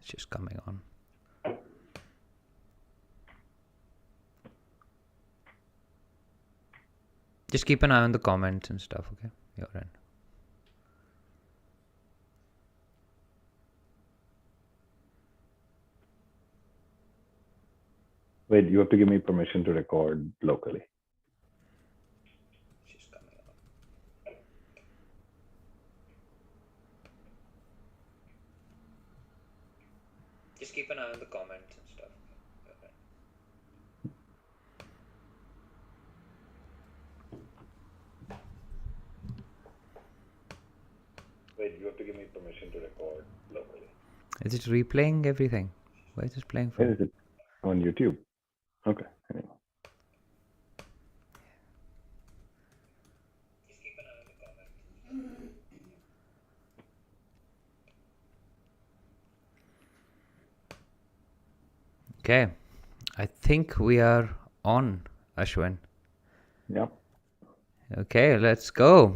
It's just coming on. Just keep an eye on the comments and stuff, okay? Your end. Wait, you have to give me permission to record locally. Just coming on. Just keep an eye on the comments and stuff. Okay. Wait, you have to give me permission to record locally. Is it replaying everything? Where is it playing from? Where is it? On YouTube. Okay. Anyway. Just keep an eye on the comments. Okay. I think we are on, Ashwin. Yep. Okay, let's go.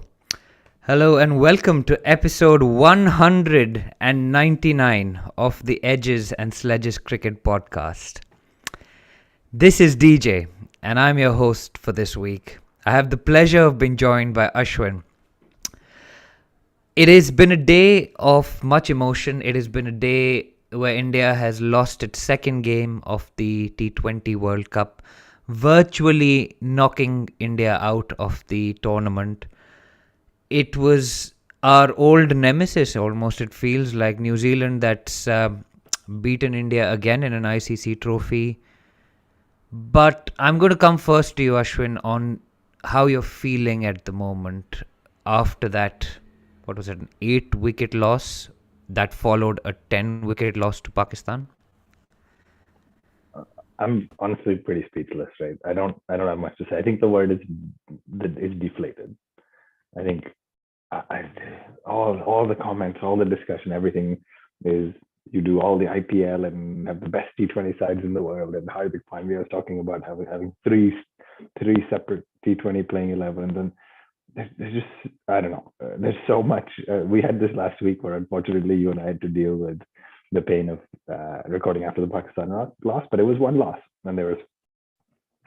Hello and welcome to episode 199 of the Edges and Sledges Cricket Podcast. This is DJ and I'm your host for this week. I have the pleasure of being joined by Ashwin. It has been a day of much emotion. It has been a day where India has lost its second game of the T20 World Cup, virtually knocking India out of the tournament. It was our old nemesis almost. It feels like New Zealand that's beaten India again in an ICC trophy. But I'm going to come first to you, Ashwin, on how you're feeling at the moment after that, what was it, an 8-wicket loss that followed a 10-wicket loss to Pakistan? I'm honestly pretty speechless, right? I don't have much to say. I think the word is deflated. I think all the comments, all the discussion, everything is you do all the IPL and have the best T20 sides in the world. And Hardik Pandya was talking about having three separate T20 playing 11s, and there's just I don't know. There's so much. We had this last week where unfortunately you and I had to deal with the pain of recording after the Pakistan loss, but it was one loss, and there was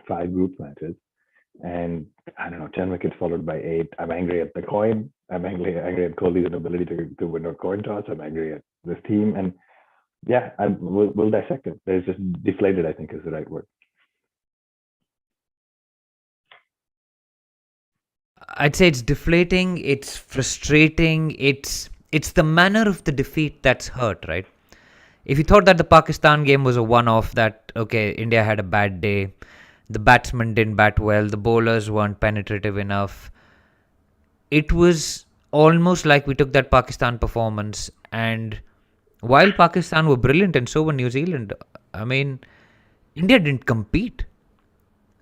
5 group matches. And I don't know, 10 wickets followed by 8. I'm angry at the coin. I'm angry at Kohli's inability to win a coin toss. I'm angry at this team. And yeah, we'll dissect it. It's just deflated, I think is the right word. I'd say it's deflating, it's frustrating, it's the manner of the defeat that's hurt, right? If you thought that the Pakistan game was a one-off, that, okay, India had a bad day, the batsmen didn't bat well, the bowlers weren't penetrative enough, it was almost like we took that Pakistan performance, and while Pakistan were brilliant and so were New Zealand, I mean, India didn't compete.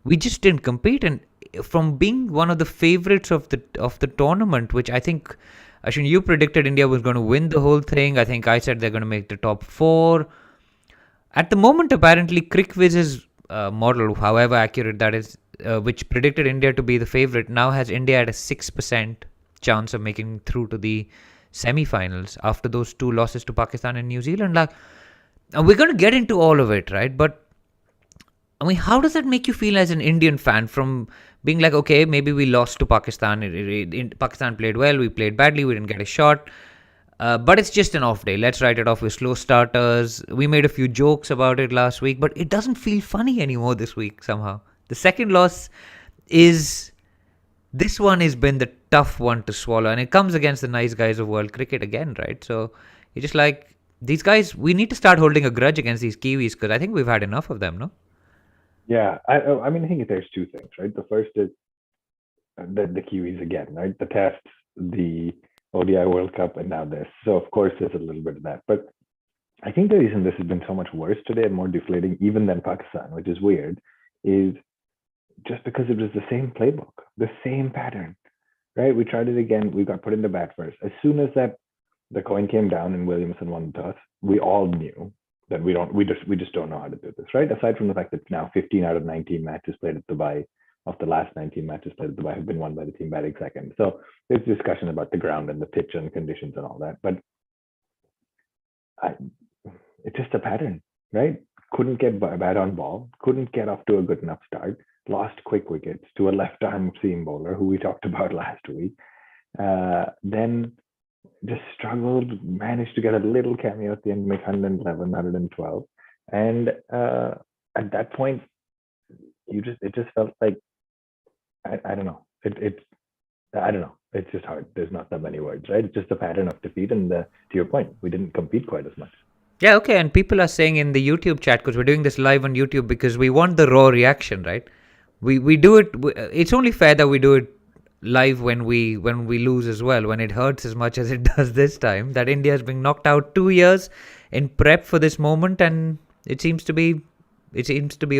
We just didn't compete, and from being one of the favorites of the tournament, which I think, Ashwin, you predicted India was going to win the whole thing. I think I said they're going to make the top 4. At the moment, apparently, CricViz's model, however accurate that is, which predicted India to be the favorite, now has India at a 6% chance of making through to the semi-finals after those 2 losses to Pakistan and New Zealand. Like, we're going to get into all of it, right? But I mean, how does that make you feel as an Indian fan from being like, okay, maybe we lost to Pakistan. Pakistan played well, we played badly, we didn't get a shot. But it's just an off day. Let's write it off with slow starters. We made a few jokes about it last week, but it doesn't feel funny anymore this week somehow. The second loss this one has been the tough one to swallow. And it comes against the nice guys of world cricket again, right? So you're just like, these guys, we need to start holding a grudge against these Kiwis because I think we've had enough of them, no? Yeah, I mean, I think there's 2 things, right? The first is the Kiwis again, right? The Tests, the ODI World Cup, and now this. So of course there's a little bit of that. But I think the reason this has been so much worse today and more deflating even than Pakistan, which is weird, is just because it was the same playbook, the same pattern, right? We tried it again. We got put into bat first. As soon as the coin came down and Williamson won the toss, we all knew that we just don't know how to do this, right? Aside from the fact that now 15 out of 19 matches played at Dubai, of the last 19 matches played at Dubai, have been won by the team batting second. So there's discussion about the ground and the pitch and conditions and all that. But it's just a pattern, right? Couldn't get bat on ball, couldn't get off to a good enough start, lost quick wickets to a left-arm seam bowler who we talked about last week. Then just struggled, managed to get a little cameo at the end, make 111, 112. And at that point, it just felt like, I don't know. I don't know. It's just hard. There's not that many words, right? It's just a pattern of defeat. And to your point, we didn't compete quite as much. Yeah, okay. And people are saying in the YouTube chat, because we're doing this live on YouTube, because we want the raw reaction, right? We do it. It's only fair that we do it live when we lose as well, when it hurts as much as it does this time. That India has been knocked out 2 years in prep for this moment, and it seems to be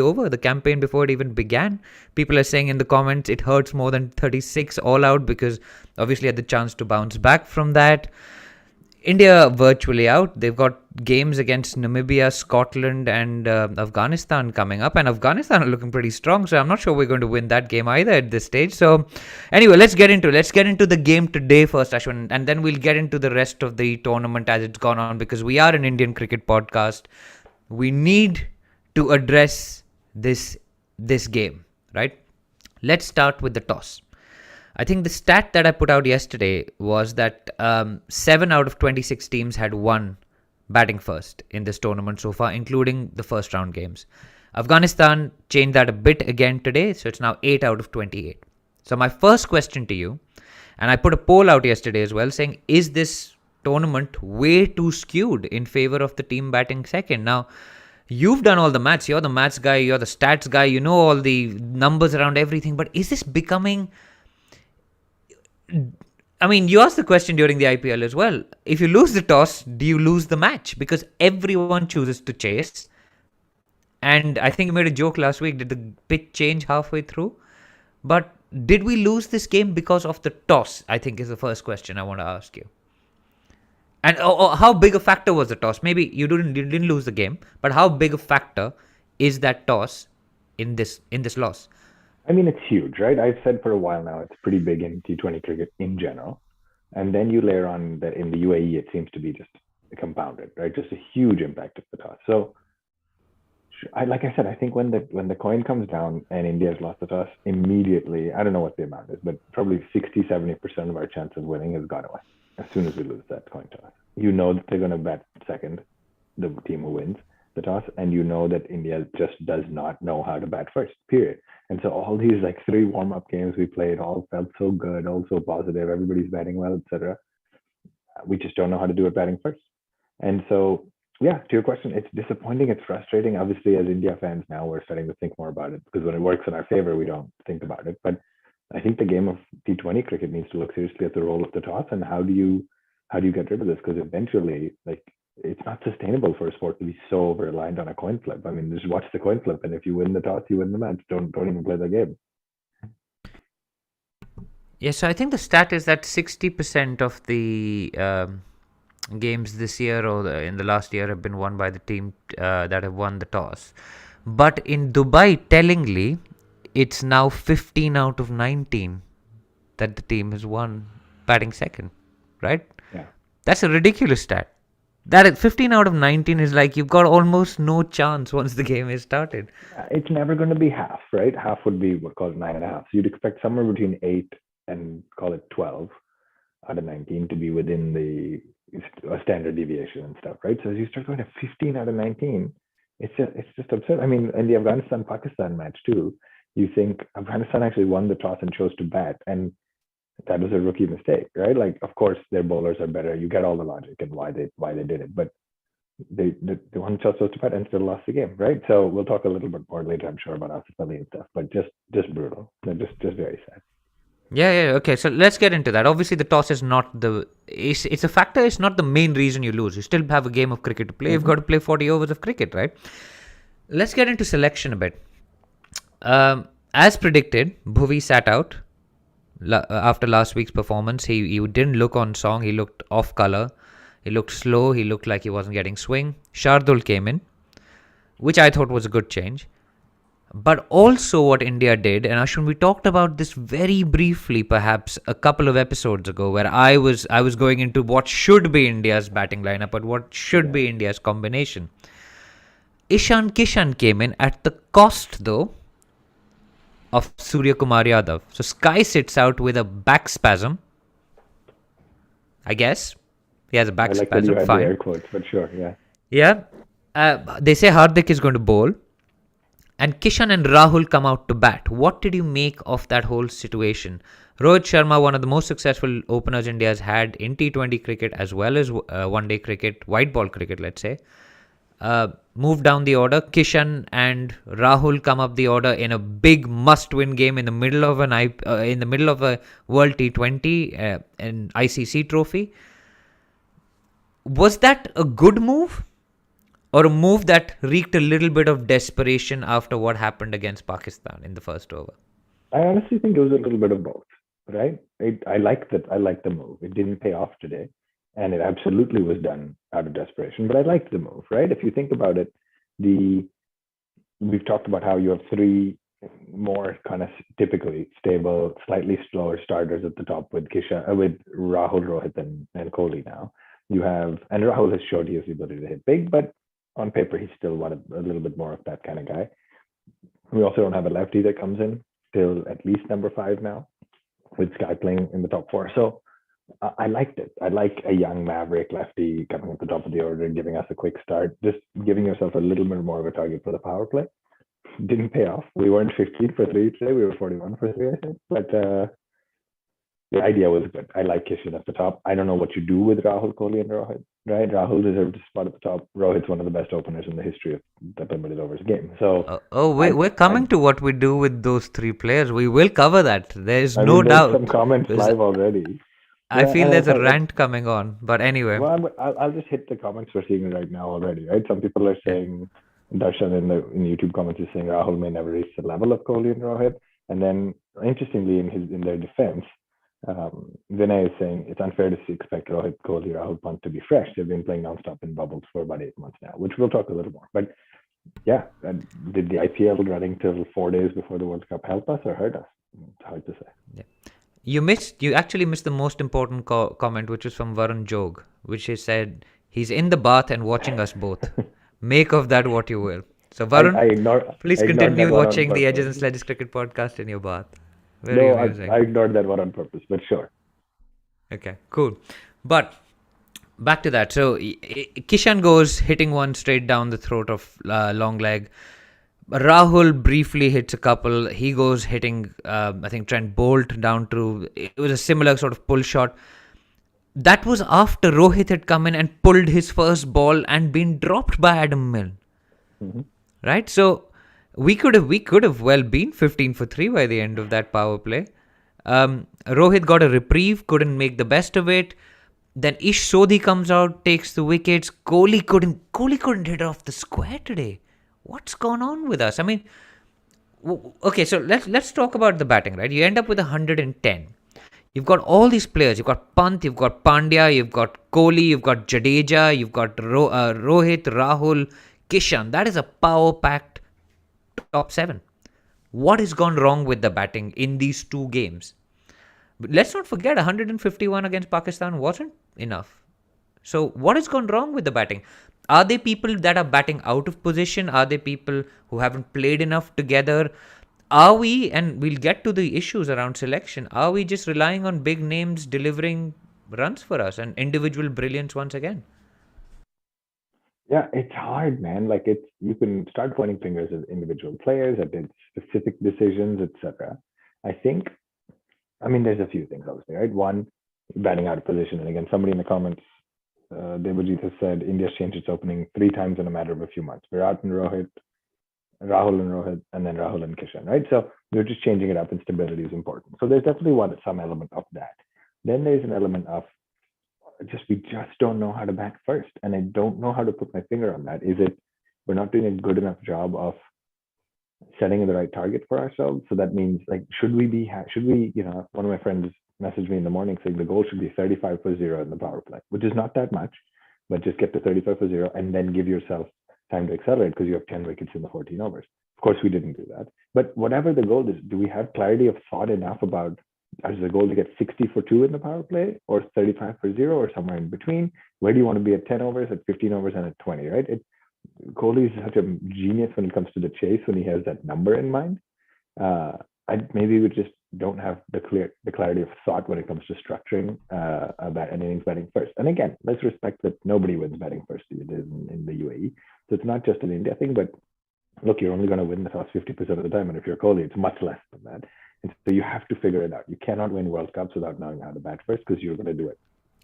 over. The campaign before it even began. People are saying in the comments it hurts more than 36 all out, because obviously had the chance to bounce back from that. India virtually out. They've got games against Namibia, Scotland and Afghanistan coming up, and Afghanistan are looking pretty strong, so I'm not sure we're going to win that game either at this stage. So anyway, let's get into the game today first, Ashwin, and then we'll get into the rest of the tournament as it's gone on, because we are an Indian cricket podcast. We need to address this game, right? Let's start with the toss. I think the stat that I put out yesterday was that 7 out of 26 teams had won batting first in this tournament so far, including the first round games. Afghanistan changed that a bit again today, so it's now 8 out of 28. So my first question to you, and I put a poll out yesterday as well, saying, is this tournament way too skewed in favor of the team batting second? Now, you've done all the maths, you're the maths guy, you're the stats guy, you know all the numbers around everything, but is this becoming... I mean, you asked the question during the IPL as well. If you lose the toss, do you lose the match? Because everyone chooses to chase. And I think you made a joke last week. Did the pitch change halfway through? But did we lose this game because of the toss? I think is the first question I want to ask you. And how big a factor was the toss? Maybe you didn't lose the game, but how big a factor is that toss in this loss? I mean, it's huge, right? I've said for a while now, it's pretty big in T20 cricket in general. And then you layer on that in the UAE, it seems to be just compounded, right? Just a huge impact of the toss. So, like I said, I think when the coin comes down and India's lost the toss, immediately, I don't know what the amount is, but probably 60-70% of our chance of winning has gone away as soon as we lose that coin toss. You know that they're going to bat second, the team who wins the toss, and you know that India just does not know how to bat first, period. And so all these 3 warm-up games we played all felt so good, all so positive, everybody's batting well, etc. We just don't know how to do it batting first. And so, yeah, to your question, it's disappointing, it's frustrating. Obviously, as India fans now, we're starting to think more about it, because when it works in our favor, we don't think about it. But I think the game of T20 cricket needs to look seriously at the role of the toss and how do you get rid of this? Because eventually, it's not sustainable for a sport to be so reliant on a coin flip. I mean, just watch the coin flip, and if you win the toss, you win the match. Don't even play the game. Yeah, so I think the stat is that 60% of the games this year or in the last year have been won by the team that have won the toss. But in Dubai, tellingly, it's now 15 out of 19 that the team has won batting second, right? Yeah. That's a ridiculous stat. That 15 out of 19 is like you've got almost no chance once the game is started. It's never going to be half, right? Half would be what called 9.5. So you'd expect somewhere between 8 and call it 12 out of 19 to be within the standard deviation and stuff, right? So as you start going to 15 out of 19, it's just absurd. I mean, in the Afghanistan-Pakistan match too, you think Afghanistan actually won the toss and chose to bat, and that was a rookie mistake, right? Of course, their bowlers are better. You get all the logic and why they did it, but they won the toss to bat and still lost the game, right? So we'll talk a little bit more later, I'm sure, about Asif Ali and stuff, but just brutal, just very sad. Yeah. Okay, so let's get into that. Obviously, the toss is not it's a factor. It's not the main reason you lose. You still have a game of cricket to play. You've got to play 40 overs of cricket, right? Let's get into selection a bit. As predicted, Bhuvi sat out after last week's performance. He didn't look on song. He looked off color. He looked slow. He looked like he wasn't getting swing. Shardul came in, which I thought was a good change. But also what India did, and Ashwin, we talked about this very briefly, perhaps a couple of episodes ago, where I was going into what should be India's batting lineup, but what should Yeah. be India's combination. Ishan Kishan came in at the cost, though, of Surya Kumar Yadav. So Sky sits out with a back spasm, I guess. He has a I back like that you spasm, had the air fine. quotes, but sure, yeah. Yeah. They say Hardik is going to bowl, and Kishan and Rahul come out to bat. What did you make of that whole situation? Rohit Sharma, one of the most successful openers India has had in T20 cricket as well as one day cricket, white ball cricket, let's say, move down the order. Kishan and Rahul come up the order in a big must-win game in the middle of in the middle of a World T20, an ICC trophy. Was that a good move, or a move that reeked a little bit of desperation after what happened against Pakistan in the first over? I honestly think it was a little bit of both, right? I like that. I like the move. It didn't pay off today, and it absolutely was done out of desperation. But I liked the move, right? If you think about it, the we've talked about how you have three more kind of typically stable, slightly slower starters at the top with with Rahul, Rohit, and Kohli now. You have, and Rahul has showed he has the ability to hit big, but on paper he's still a little bit more of that kind of guy. We also don't have a lefty that comes in till at least number 5 now, with Sky playing in the top 4. So I liked it. I like a young maverick lefty coming at the top of the order, giving us a quick start, just giving yourself a little bit more of a target for the power play. Didn't pay off. We weren't 15 for 3 today. We were 41 for 3, I think. But the idea was good. I like Kishan at the top. I don't know what you do with Rahul, Kohli, and Rohit, right? Rahul deserves a spot at the top. Rohit's one of the best openers in the history of the limited overs game. So We're I coming to what we do with those three players. We will cover that. There is I no mean, there's some doubt. comments There's- live already. I Yeah, feel and there's a it's, rant coming on. But anyway, well, I'll just hit the comments we're seeing right now already, right? Some people are saying, Darshan in the YouTube comments is saying Rahul may never reach the level of Kohli and Rohit. And then, interestingly, in their defense, Vinay is saying it's unfair to expect Rohit, Kohli, Rahul Pant to be fresh. They've been playing nonstop in bubbles for about 8 months now, which we'll talk a little more. But yeah, did the IPL running till 4 days before the World Cup help us or hurt us? It's hard to say. yeah. You actually missed the most important comment, which was from Varun Jog, which he said he's in the bath and watching us both. Make of that what you will. So Varun, please I ignored that continue one on watching the Edges purpose. and Sledges Cricket podcast in your bath. Very No, amusing. I ignored that one on purpose, but sure. Okay, cool. But back to that. So Kishan goes hitting one straight down the throat of long leg. Rahul briefly hits a couple. He goes hitting, I think, Trent Bolt down to. It was a similar sort of pull shot. That was after Rohit had come in and pulled his first ball and been dropped by Adam Milne. Mm-hmm. Right? So we could have well been 15 for 3 by the end of that power play. Rohit got a reprieve, couldn't make the best of it. Then Ish Sodhi comes out, takes the wickets. Kohli couldn't hit off the square today. What's gone on with us? I mean, okay, so let's talk about the batting, right? You end up with 110. You've got all these players. You've got Pant, you've got Pandya, you've got Kohli, you've got Jadeja, you've got Rohit, Rahul, Kishan. That is a power-packed top 7. What has gone wrong with the batting in these two games? But let's not forget 151 against Pakistan wasn't enough. So what has gone wrong with the batting? Are they people that are batting out of position? Are they people who haven't played enough together? Are we, and we'll get to the issues around selection, are we just relying on big names delivering runs for us and individual brilliance once again? Yeah, it's hard, man. Like you can start pointing fingers at individual players, at specific decisions, etc. I think, I mean, there's a few things obviously, right? One, batting out of position, and again, somebody in the comments, Devajit has said India's changed its opening 3 times in a matter of a few months. Virat and Rohit, Rahul and Rohit, and then Rahul and Kishan, right? So they're just changing it up, and stability is important. So there's definitely some element of that. Then there's an element of we just don't know how to bat first, and I don't know how to put my finger on that. Is it we're not doing a good enough job of setting the right target for ourselves? So that means, like, should we, one of my friends messaged me in the morning saying the goal should be 35 for 0 in the power play, which is not that much, but just get to 35 for 0 and then give yourself time to accelerate because you have 10 wickets in the 14 overs. Of course, we didn't do that. But whatever the goal is, do we have clarity of thought enough about is the goal to get 60 for 2 in the power play or 35 for 0 or somewhere in between? Where do you want to be at 10 overs, at 15 overs, and at 20, right? Kohli is such a genius when it comes to the chase when he has that number in mind. Maybe we just don't have the clarity of thought when it comes to structuring an innings batting first. And again, let's respect that nobody wins batting first in the UAE. So it's not just an India thing, but look, you're only going to win the toss 50% of the time. And if you're Kohli, it's much less than that. And so you have to figure it out. You cannot win World Cups without knowing how to bat first because you're going to do it.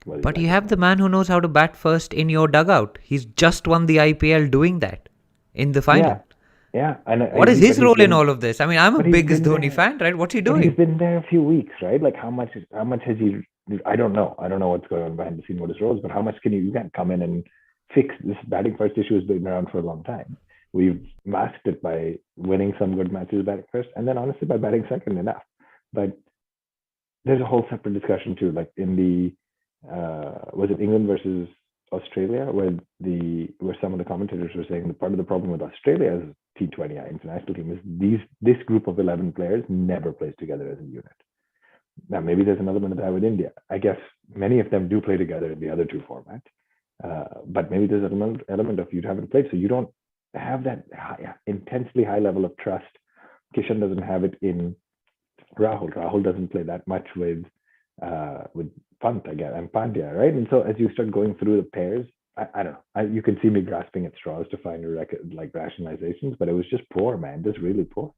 But you have the man who knows how to bat first in your dugout. He's just won the IPL doing that in the final. Yeah. What is his role in all of this? I mean, I'm a biggest Dhoni fan, right? What's he doing? He's been there a few weeks, right? Like how much has he? I don't know. I don't know what's going on behind the scene, what his role is, but how much can you can't come in and fix this batting first issue has been around for a long time. We've masked it by winning some good matches batting first, and then honestly by batting second enough. But there's a whole separate discussion too, like in the was it England versus Australia, where some of the commentators were saying that part of the problem with Australia's T20 international team is this group of 11 players never plays together as a unit. Now maybe there's another one of that with India. I guess many of them do play together in the other two formats, but maybe there's an element of you haven't played, so you don't have that intensely high level of trust. Kishan doesn't have it in Rahul. Rahul doesn't play that much with Pant again and Pandya, right? And so as you start going through the pairs, I don't know. You can see me grasping at straws to find rationalizations, but it was just poor, man. Just really poor.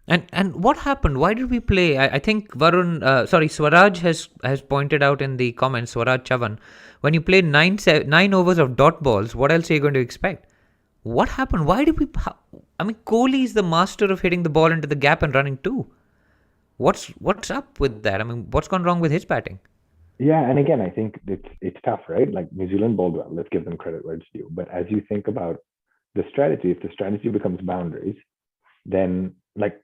And what happened? Why did we play? I think Swaraj has pointed out in the comments, Swaraj Chavan, when you play 9 overs of dot balls, what else are you going to expect? What happened? Why did we? I mean, Kohli is the master of hitting the ball into the gap and running too. What's up with that? I mean, what's gone wrong with his batting? Yeah, and again, I think it's tough, right? Like New Zealand bowled well. Let's give them credit where it's due. But as you think about the strategy, if the strategy becomes boundaries, then like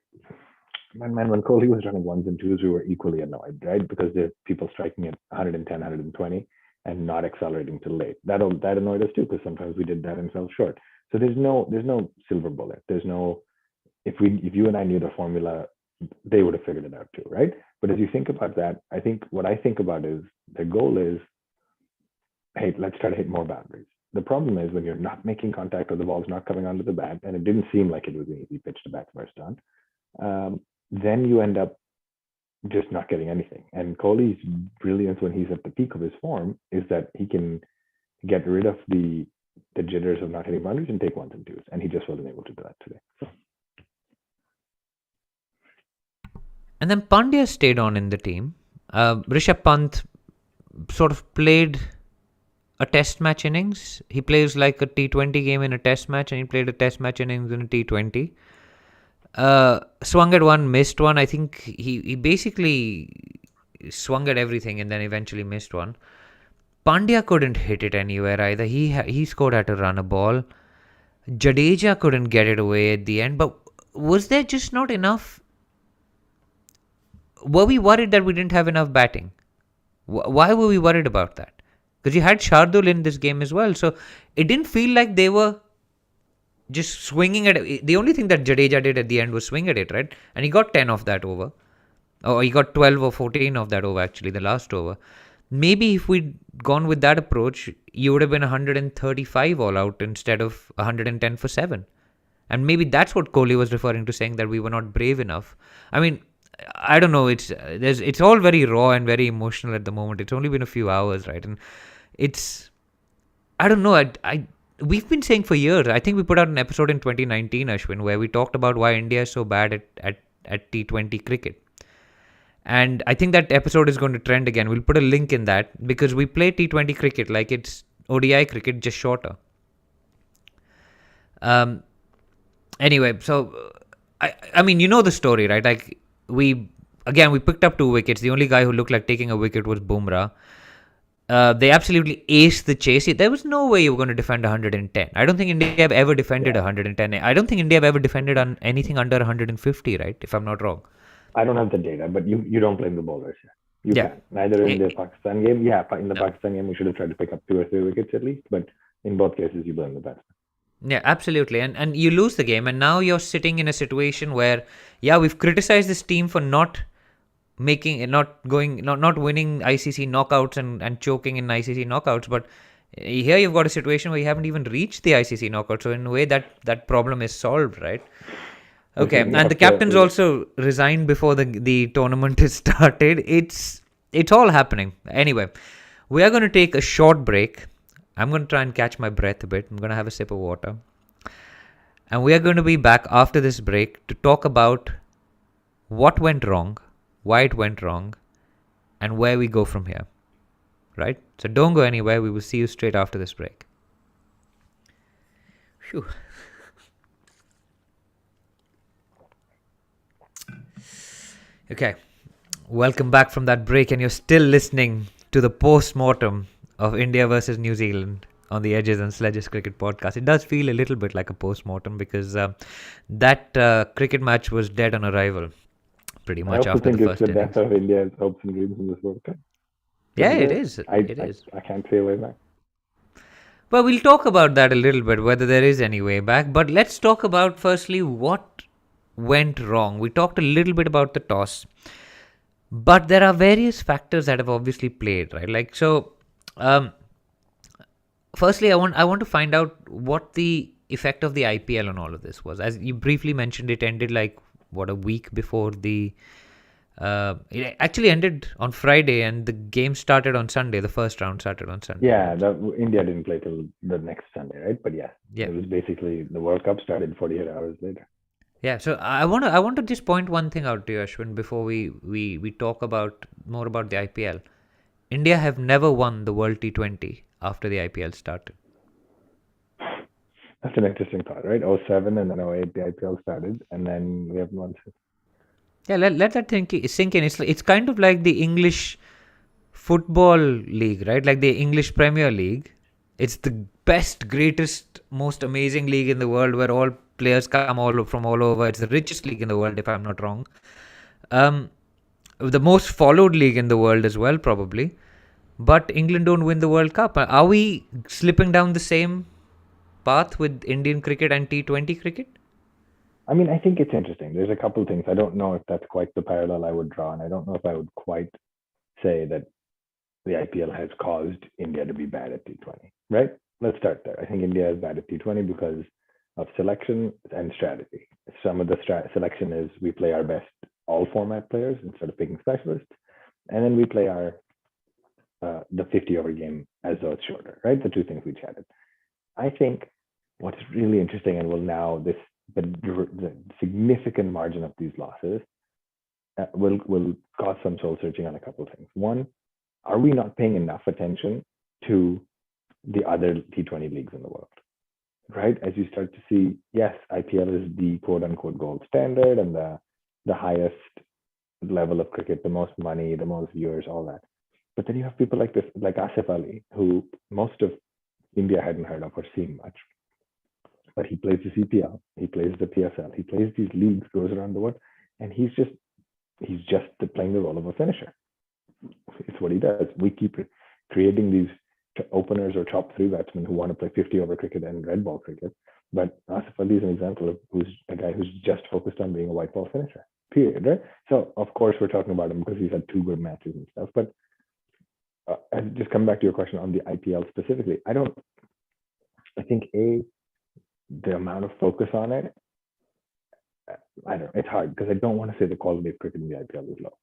when Kohli was running ones and twos, we were equally annoyed, right? Because there are people striking at 110, 120 and not accelerating till late. That annoyed us too, because sometimes we did that and fell short. So there's no silver bullet. There's no if you and I knew the formula, they would have figured it out too, right? But as you think about that, I think what I think about is the goal is, hey, let's try to hit more boundaries. The problem is when you're not making contact or the ball's not coming onto the bat, and it didn't seem like it was an easy pitch to bat first on, then you end up just not getting anything. And Kohli's brilliance when he's at the peak of his form is that he can get rid of the jitters of not hitting boundaries and take ones and twos, and he just wasn't able to do that today. So. And then Pandya stayed on in the team. Rishabh Pant sort of played a test match innings. He plays like a T20 game in a test match, and he played a test match innings in a T20. Swung at one, missed one. I think he basically swung at everything and then eventually missed one. Pandya couldn't hit it anywhere either. He scored had to run a ball. Jadeja couldn't get it away at the end. But was there just not enough? Were we worried that we didn't have enough batting? Why were we worried about that? Because you had Shardul in this game as well. So it didn't feel like they were just swinging at it. The only thing that Jadeja did at the end was swing at it, right? And he got 10 of that over. Or he got 12 or 14 of that over, actually, the last over. Maybe if we'd gone with that approach, you would have been 135 all out instead of 110 for 7. And maybe that's what Kohli was referring to, saying that we were not brave enough. I mean, I don't know. It's all very raw and very emotional at the moment. It's only been a few hours, right? And I don't know. We've been saying for years. I think we put out an episode in 2019, Ashwin, where we talked about why India is so bad at T20 cricket. And I think that episode is going to trend again. We'll put a link in that because we play T20 cricket like it's ODI cricket, just shorter. Anyway, so I mean, you know the story, right? Like we picked up 2 wickets. The only guy who looked like taking a wicket was Bumrah. They absolutely aced the chase. There was no way you were going to defend 110. I don't think India have ever defended 110. I don't think India have ever defended on anything under 150, right? If I'm not wrong. I don't have the data, but you don't blame the bowlers here. You can. Neither in the Pakistan game. Yeah, in the Pakistan game, we should have tried to pick up 2 or 3 wickets at least. But in both cases, you blame the batsman. Yeah, absolutely. And you lose the game, and now you're sitting in a situation where, yeah, we've criticized this team for not winning ICC knockouts and choking in ICC knockouts, but here you've got a situation where you haven't even reached the ICC knockout. So in a way, that problem is solved, right? Okay, Listen, and the captain's also resigned before the tournament is started. It's all happening. Anyway, we are going to take a short break. I'm going to try and catch my breath a bit. I'm going to have a sip of water. And we are going to be back after this break to talk about what went wrong, why it went wrong, and where we go from here. Right? So don't go anywhere. We will see you straight after this break. Phew. Okay. Welcome back from that break, and you're still listening to the post-mortem of India versus New Zealand on the Edges and Sledges Cricket Podcast. It does feel a little bit like a post-mortem because that cricket match was dead on arrival pretty much after the first innings. I also think it's the death of India's hopes and dreams in this World Cup. Yeah, it is. I can't say a way back. Well, we'll talk about that a little bit, whether there is any way back. But let's talk about, firstly, what went wrong. We talked a little bit about the toss. But there are various factors that have obviously played, right? Like, so, firstly, I want to find out what the effect of the IPL on all of this was. As you briefly mentioned, it ended like, a week before the... it actually ended on Friday and the game started on Sunday. The first round started on Sunday. Yeah, India didn't play till the next Sunday, right? But yeah, it was basically the World Cup started 48 hours later. Yeah, so I want to just point one thing out to you, Ashwin, before we talk about more about the IPL. India have never won the World T20 after the IPL started. That's an interesting thought, right? 07 and then 08 the IPL started, and then we haven't won since. Yeah, let that sink in. It's kind of like the English football league, right? Like the English Premier League. It's the best, greatest, most amazing league in the world where all players come from all over. It's the richest league in the world, if I'm not wrong. The most followed league in the world as well, probably. But England don't win the World Cup. Are we slipping down the same path with Indian cricket and T20 cricket? I mean, I think it's interesting. There's a couple of things. I don't know if that's quite the parallel I would draw, and I don't know if I would quite say that the IPL has caused India to be bad at T20, right? Let's start there. I think India is bad at T20 because of selection and strategy. Some of the selection is we play our best all format players instead of picking specialists, and then we play our the 50-over game as though it's shorter, right? The two things we chatted. I think what's really interesting, and the significant margin of these losses will cause some soul searching on a couple of things. One, are we not paying enough attention to the other T20 leagues in the world? Right? As you start to see, yes, IPL is the quote unquote gold standard and the highest level of cricket, the most money, the most viewers, all that. But then you have people like Asif Ali, who most of India hadn't heard of or seen much. But he plays the CPL, he plays the PSL, he plays these leagues, goes around the world, and he's just playing the role of a finisher. It's what he does. We keep creating these openers or top three batsmen who want to play 50-over cricket and red ball cricket. But Asif Ali is an example of who's a guy who's just focused on being a white ball finisher, period, right? So, of course, we're talking about him because he's had two good matches and stuff. But just come back to your question on the IPL specifically. I think, the amount of focus on it, I don't know, it's hard because I don't want to say the quality of cricket in the IPL is low.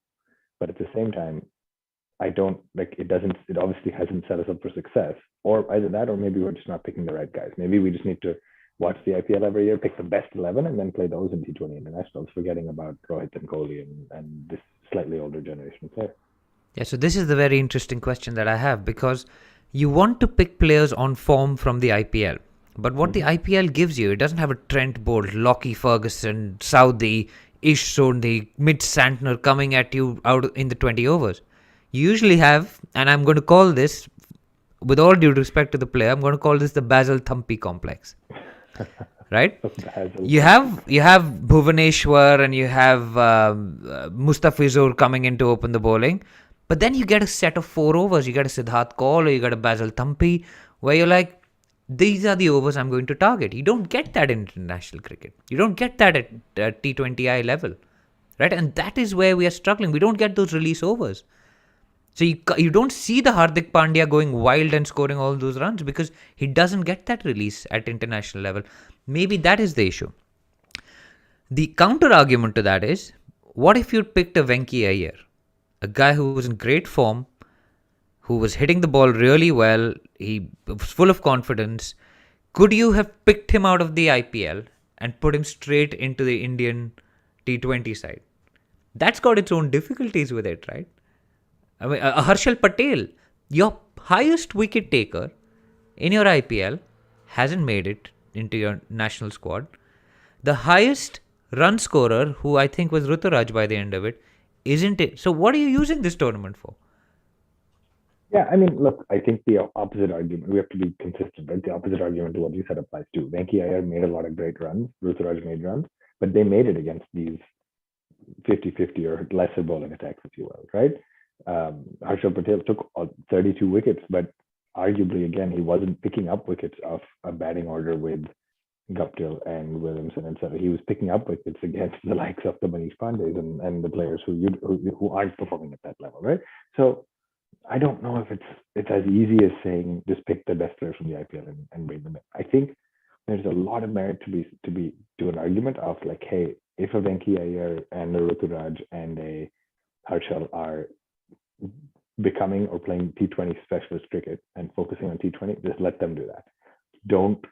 But at the same time, it obviously hasn't set us up for success. Or either that, or maybe we're just not picking the right guys. Maybe we just need to watch the IPL every year, pick the best 11, and then play those in T20 internationals, forgetting about Rohit and Kohli and this slightly older generation player. Yeah, so this is the very interesting question that I have, because you want to pick players on form from the IPL. But what the IPL gives you, it doesn't have a Trent Bolt, Lockie Ferguson, Southee, Ish Sodhi, Mitch Santner coming at you out in the 20 overs. You usually have, and I'm going to call this, with all due respect to the player, I'm going to call this the Basil Thampi complex. Right? You have Bhuvaneshwar and you have Mustafizur coming in to open the bowling. But then you get a set of 4 overs. You get a Siddharth Kaul or you get a Basil Thampi, where you're like, these are the overs I'm going to target. You don't get that in international cricket. You don't get that at T20I level, right? And that is where we are struggling. We don't get those release overs. So you don't see the Hardik Pandya going wild and scoring all those runs because he doesn't get that release at international level. Maybe that is the issue. The counter argument to that is, what if you picked a Venki Iyer, a guy who was in great form, who was hitting the ball really well, he was full of confidence. Could you have picked him out of the IPL and put him straight into the Indian T20 side? That's got its own difficulties with it, right? I mean, Harshal Patel, your highest wicket taker in your IPL, hasn't made it into your national squad. The highest run scorer, who I think was Ruturaj by the end of it, isn't it? So what are you using this tournament for? Yeah, I mean, look, I think the opposite argument, we have to be consistent, right? The opposite argument to what you said applies too. Venki Iyer made a lot of great runs, Ruturaj made runs, but they made it against these 50-50 or lesser bowling attacks, if you will, right? Harshal Patel took 32 wickets, but arguably, again, he wasn't picking up wickets off a batting order with Guptill and Williamson, and so he was picking up wickets against the likes of the Manish Pande's and the players who aren't performing at that level, right? So I don't know if it's as easy as saying just pick the best player from the IPL and bring them in. I think there's a lot of merit to an argument of like, hey, if a Venki Iyer and a Ruturaj and a Harshal are becoming or playing T20 specialist cricket and focusing on T20, just let them do that. Don't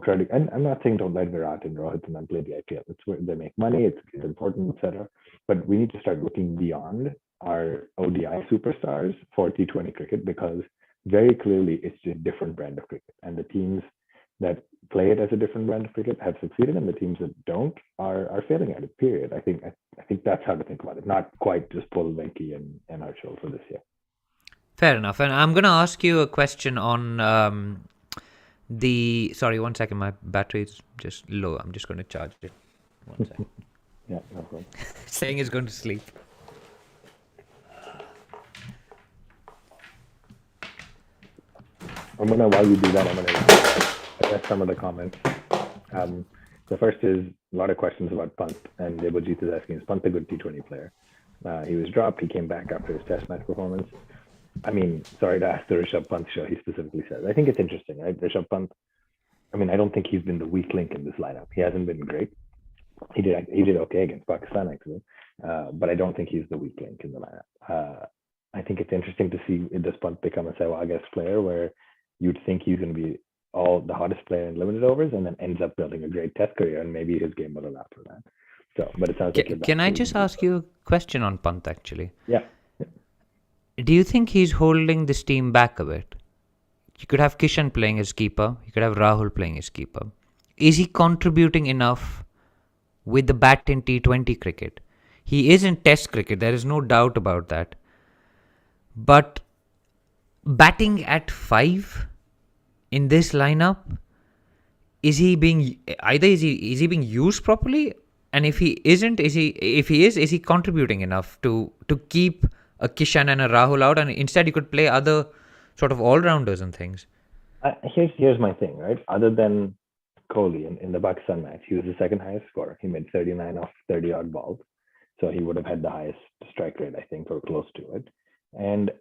try to. And I'm not saying don't let Virat and Rohit and then play the IPL. It's where they make money. It's important, etc. But we need to start looking beyond our ODI superstars for T20 cricket because very clearly it's a different brand of cricket, and the teams that play it as a different brand of cricket have succeeded, and the teams that don't are failing at it. Period. I think that's how to think about it. Not quite just pull Venki and Harshal for this year. Fair enough. And I'm going to ask you a question on sorry, 1 second. My battery is just low. I'm just going to charge it. 1 second. Yeah, no problem. Saying it's going to sleep. While you do that, I'm gonna address some of the comments. The first is a lot of questions about Pant, and Debojit is asking, is Pant a good T20 player? He was dropped. He came back after his test match performance. I mean, sorry to ask the Rishabh Pant show, he specifically says. I think it's interesting, right? Rishabh Pant, I mean, I don't think he's been the weak link in this lineup. He hasn't been great. He did okay against Pakistan, actually. But I don't think he's the weak link in the lineup. I think it's interesting to see, does Pant become a Sehwag-esque player where you'd think he's going to be the hottest player in limited overs and then ends up building a great test career, and maybe his game will allow for that. So, but it sounds like... Can I just ask you a question on Pant, actually? Yeah. Do you think he's holding this team back a bit? You could have Kishan playing as keeper. You could have Rahul playing as keeper. Is he contributing enough with the bat in T20 cricket? He is in Test cricket. There is no doubt about that. But batting at 5 in this lineup, is he being being used properly? And if he isn't, is he contributing enough to keep a Kishan and a Rahul out, and instead you could play other sort of all-rounders and things? Here's my thing, right? Other than Kohli in the Pakistan match, he was the second highest scorer. He made 39 off 30 odd balls. So he would have had the highest strike rate, I think, or close to it. And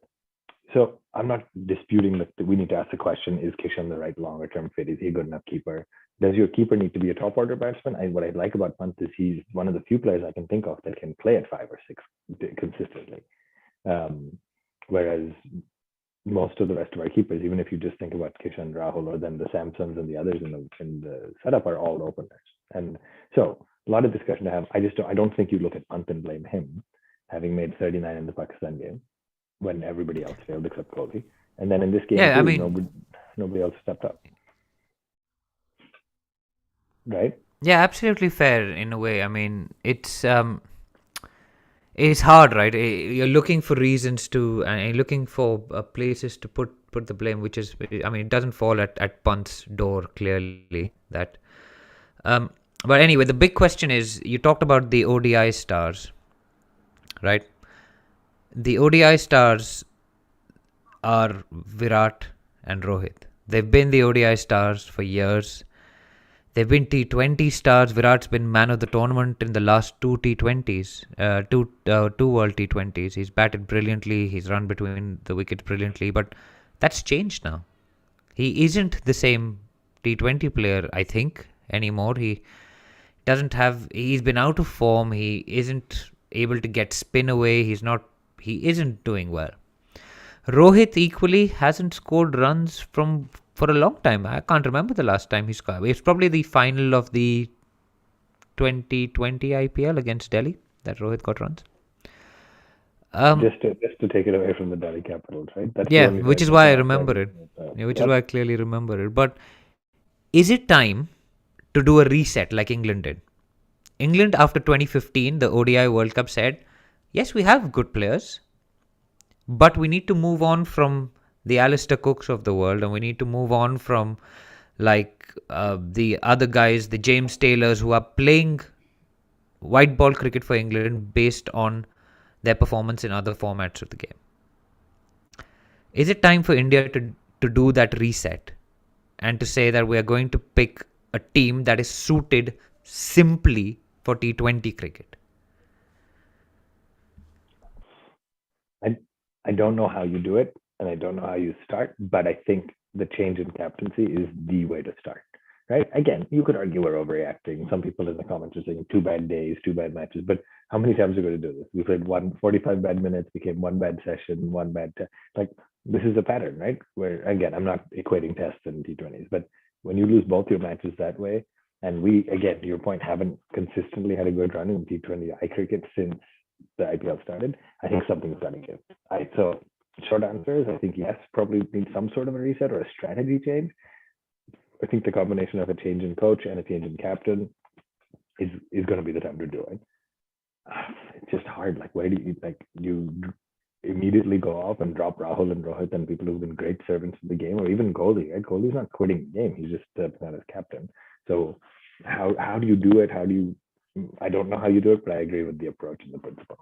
so I'm not disputing that we need to ask the question, is Kishan the right longer-term fit? Is he a good enough keeper? Does your keeper need to be a top-order batsman? What I like about Pant is he's one of the few players I can think of that can play at 5 or 6 consistently. Whereas most of the rest of our keepers, even if you just think about Kishan, Rahul, or then the Samsons and the others in the setup, are all openers. And so a lot of discussion to have. I don't think you look at Pant and blame him, having made 39 in the Pakistan game when everybody else failed except Kohli. And then in this game, nobody else stepped up. Right? Yeah, absolutely fair in a way. I mean, it's hard, right? You're looking for reasons to, and you're looking for places to put the blame, which is, I mean, it doesn't fall at Pant's door clearly. That, but anyway, the big question is, you talked about the ODI stars, right? The ODI stars are Virat and Rohit. They've been the ODI stars for years. They've been T20 stars. Virat's been man of the tournament in the last two T20s, two World T20s. He's batted brilliantly. He's run between the wickets brilliantly. But that's changed now. He isn't the same T20 player, I think, anymore. He's been out of form. He isn't able to get spin away. He isn't doing well. Rohit equally hasn't scored runs for a long time. I can't remember the last time he scored. It's probably the final of the 2020 IPL against Delhi that Rohit got runs. Just to take it away from the Delhi Capitals, right? That's yeah, which is why I remember it. Which is why I clearly remember it. But is it time to do a reset like England did? England, after 2015, the ODI World Cup, said, yes, we have good players, but we need to move on from the Alistair Cooks of the world, and we need to move on from the other guys, the James Taylors, who are playing white ball cricket for England based on their performance in other formats of the game. Is it time for India to do that reset and to say that we are going to pick a team that is suited simply for T20 cricket? I don't know how you do it, and I don't know how you start, but I think the change in captaincy is the way to start, right? Again, you could argue we're overreacting. Some people in the comments are saying 2 bad days, 2 bad matches, but how many times are we going to do this? We played 45 bad minutes, became 1 bad session, 1 bad this is a pattern, right? Where, again, I'm not equating tests and T20s, but when you lose both your matches that way, and we, again, to your point, haven't consistently had a good run in T20 cricket since the IPL started, I think something's got to give. So short answer is, I think yes, probably need some sort of a reset or a strategy change. I think the combination of a change in coach and a change in captain is going to be the time to do it. It's just hard. Where do you immediately go off and drop Rahul and Rohit and people who've been great servants of the game, or even Kohli, right? Kohli's not quitting the game. He's just not as captain. So how do you do it? I don't know how you do it, but I agree with the approach and the principle.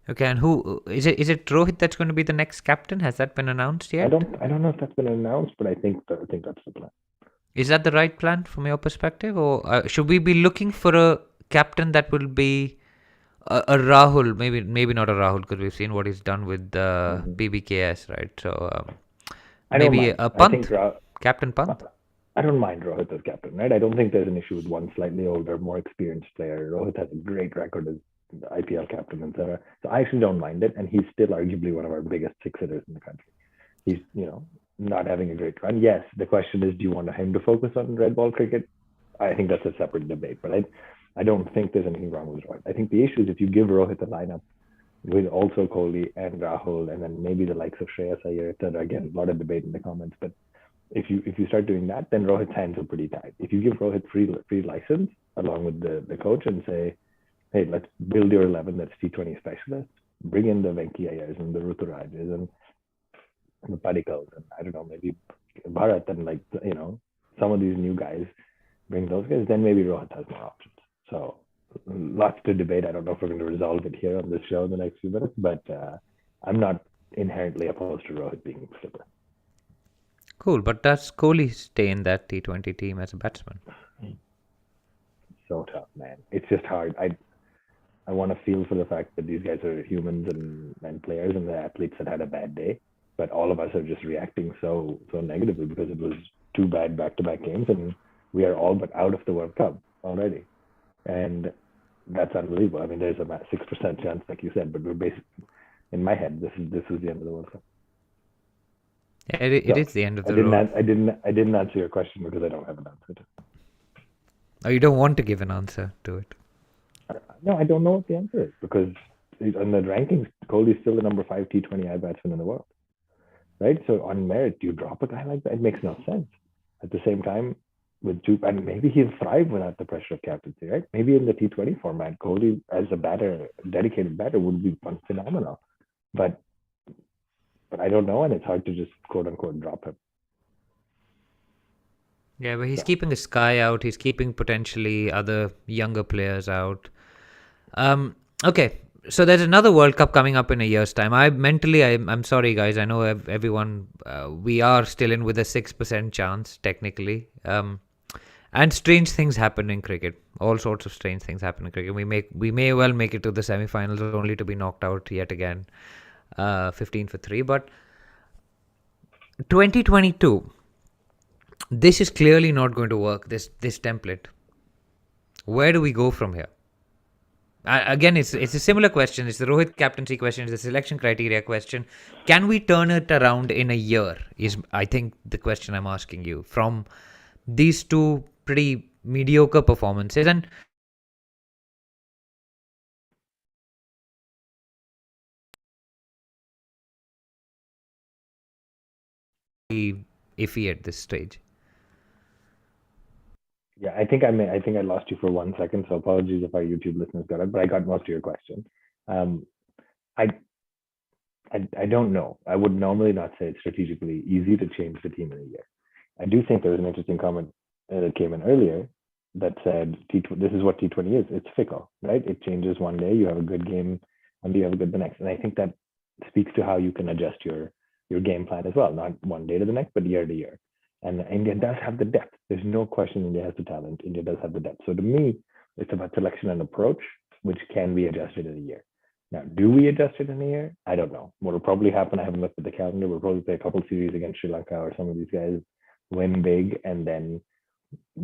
Okay, and who is it? Is it Rohit that's going to be the next captain? Has that been announced yet? I don't know if that's been announced, but I think that's the plan. Is that the right plan from your perspective, or should we be looking for a captain that will be a Rahul? Maybe not a Rahul, because we've seen what he's done with BBKS, right? So maybe a Pant, Captain Pant. I don't mind Rohit as captain, right? I don't think there's an issue with one slightly older, more experienced player. Rohit has a great record as the IPL captain, etc. So I actually don't mind it, and he's still arguably one of our biggest six hitters in the country. He's not having a great run. Yes, the question is, do you want him to focus on red ball cricket? I think that's a separate debate, but I don't think there's anything wrong with Rohit. I think the issue is if you give Rohit a lineup with also Kohli and Rahul, and then maybe the likes of Shreyas Iyer, etc. Again, a lot of debate in the comments, but if you start doing that, then Rohit's hands are pretty tight. If you give Rohit free license along with the coach and say, hey, let's build your 11 that's T20 specialists, bring in the Venki Ayers and the Ruturajs and the Padikals, and I don't know, maybe Bharat and some of these new guys, bring those guys, then maybe Rohit has more options. So lots to debate. I don't know if we're going to resolve it here on this show in the next few minutes, but I'm not inherently opposed to Rohit being skipper. Cool, but does Kohli stay in that T20 team as a batsman? So tough, man. It's just hard. I want to feel for the fact that these guys are humans and players and the athletes that had a bad day, but all of us are just reacting so negatively because it was 2 bad back-to-back games, and we are all but out of the World Cup already, and that's unbelievable. I mean, there's a 6% chance, like you said, but we're basically, in my head, this is the end of the World Cup. Yeah, it is the end of the road. I didn't answer your question because I don't have an answer to it. Oh, you don't want to give an answer to it? No, I don't know what the answer is, because on the rankings, Kohli is still the number 5 T20I batsman in the world, right? So on merit, do you drop a guy like that? It makes no sense. At the same time, and maybe he'll thrive without the pressure of captaincy, right? Maybe in the T20 format, Kohli as a dedicated batter would be phenomenal, but I don't know, and it's hard to just quote unquote drop him. Yeah, but he's keeping his guy out. He's keeping potentially other younger players out. Okay, So there's another World Cup coming up in a year's time. I'm sorry, guys. I know everyone. We are still in with a 6% chance technically. And strange things happen in cricket. All sorts of strange things happen in cricket. We may well make it to the semi-finals only to be knocked out yet again, 15 for 3. But 2022, this is clearly not going to work. This template. Where do we go from here? Again, it's a similar question. It's the Rohit captaincy question. It's the selection criteria question. Can we turn it around in a year? Is, I think, the question I'm asking you, from these two pretty mediocre performances. And iffy at this stage. Yeah, I think I lost you for 1 second, so apologies if our YouTube listeners got it, but I got most of your question. Um, I, I don't know. I would normally not say it's strategically easy to change the team in a year. I do think there was an interesting comment that came in earlier that said this is what T20 is. It's fickle, right? It changes one day. You have a good game, and you have a good the next. And I think that speaks to how you can adjust your game plan as well, not one day to the next, but year to year. And India does have the depth. There's no question India has the talent. India does have the depth. So to me, it's about selection and approach, which can be adjusted in a year. Now, do we adjust it in a year? I don't know. What will probably happen, I haven't looked at the calendar, we'll probably play a couple series against Sri Lanka or some of these guys, win big, and then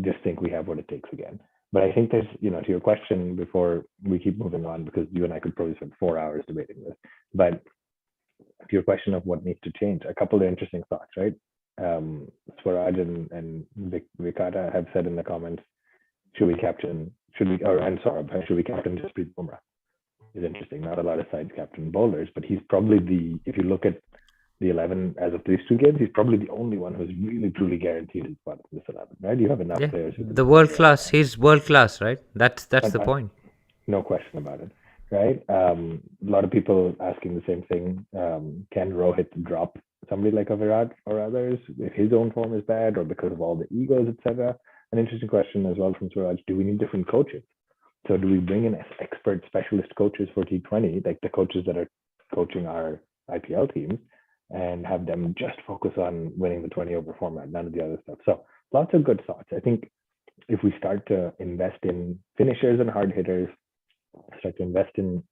just think we have what it takes again. But I think there's, to your question before we keep moving on, because you and I could probably spend 4 hours debating this, but to your question of what needs to change, a couple of interesting thoughts, right? Swaraj and Vikata have said in the comments, should we captain Jasprit Bumrah? Is interesting. Not a lot of sides captain bowlers, but he's probably if you look at the 11 as of these two games, he's probably the only one who's really truly guaranteed his spot in this 11, right? You have enough players. The world class. He's world class, right? That's the point. No question about it, right? A lot of people asking the same thing. Can Rohit drop somebody like a Virat or others if his own form is bad or because of all the egos, etc.? An interesting question as well from Swaraj. Do we need different coaches? So do we bring in expert specialist coaches for T20, like the coaches that are coaching our IPL teams, and have them just focus on winning the 20 over format, none of the other stuff? So lots of good thoughts. I think if we start to invest in finishers and hard hitters, start to invest in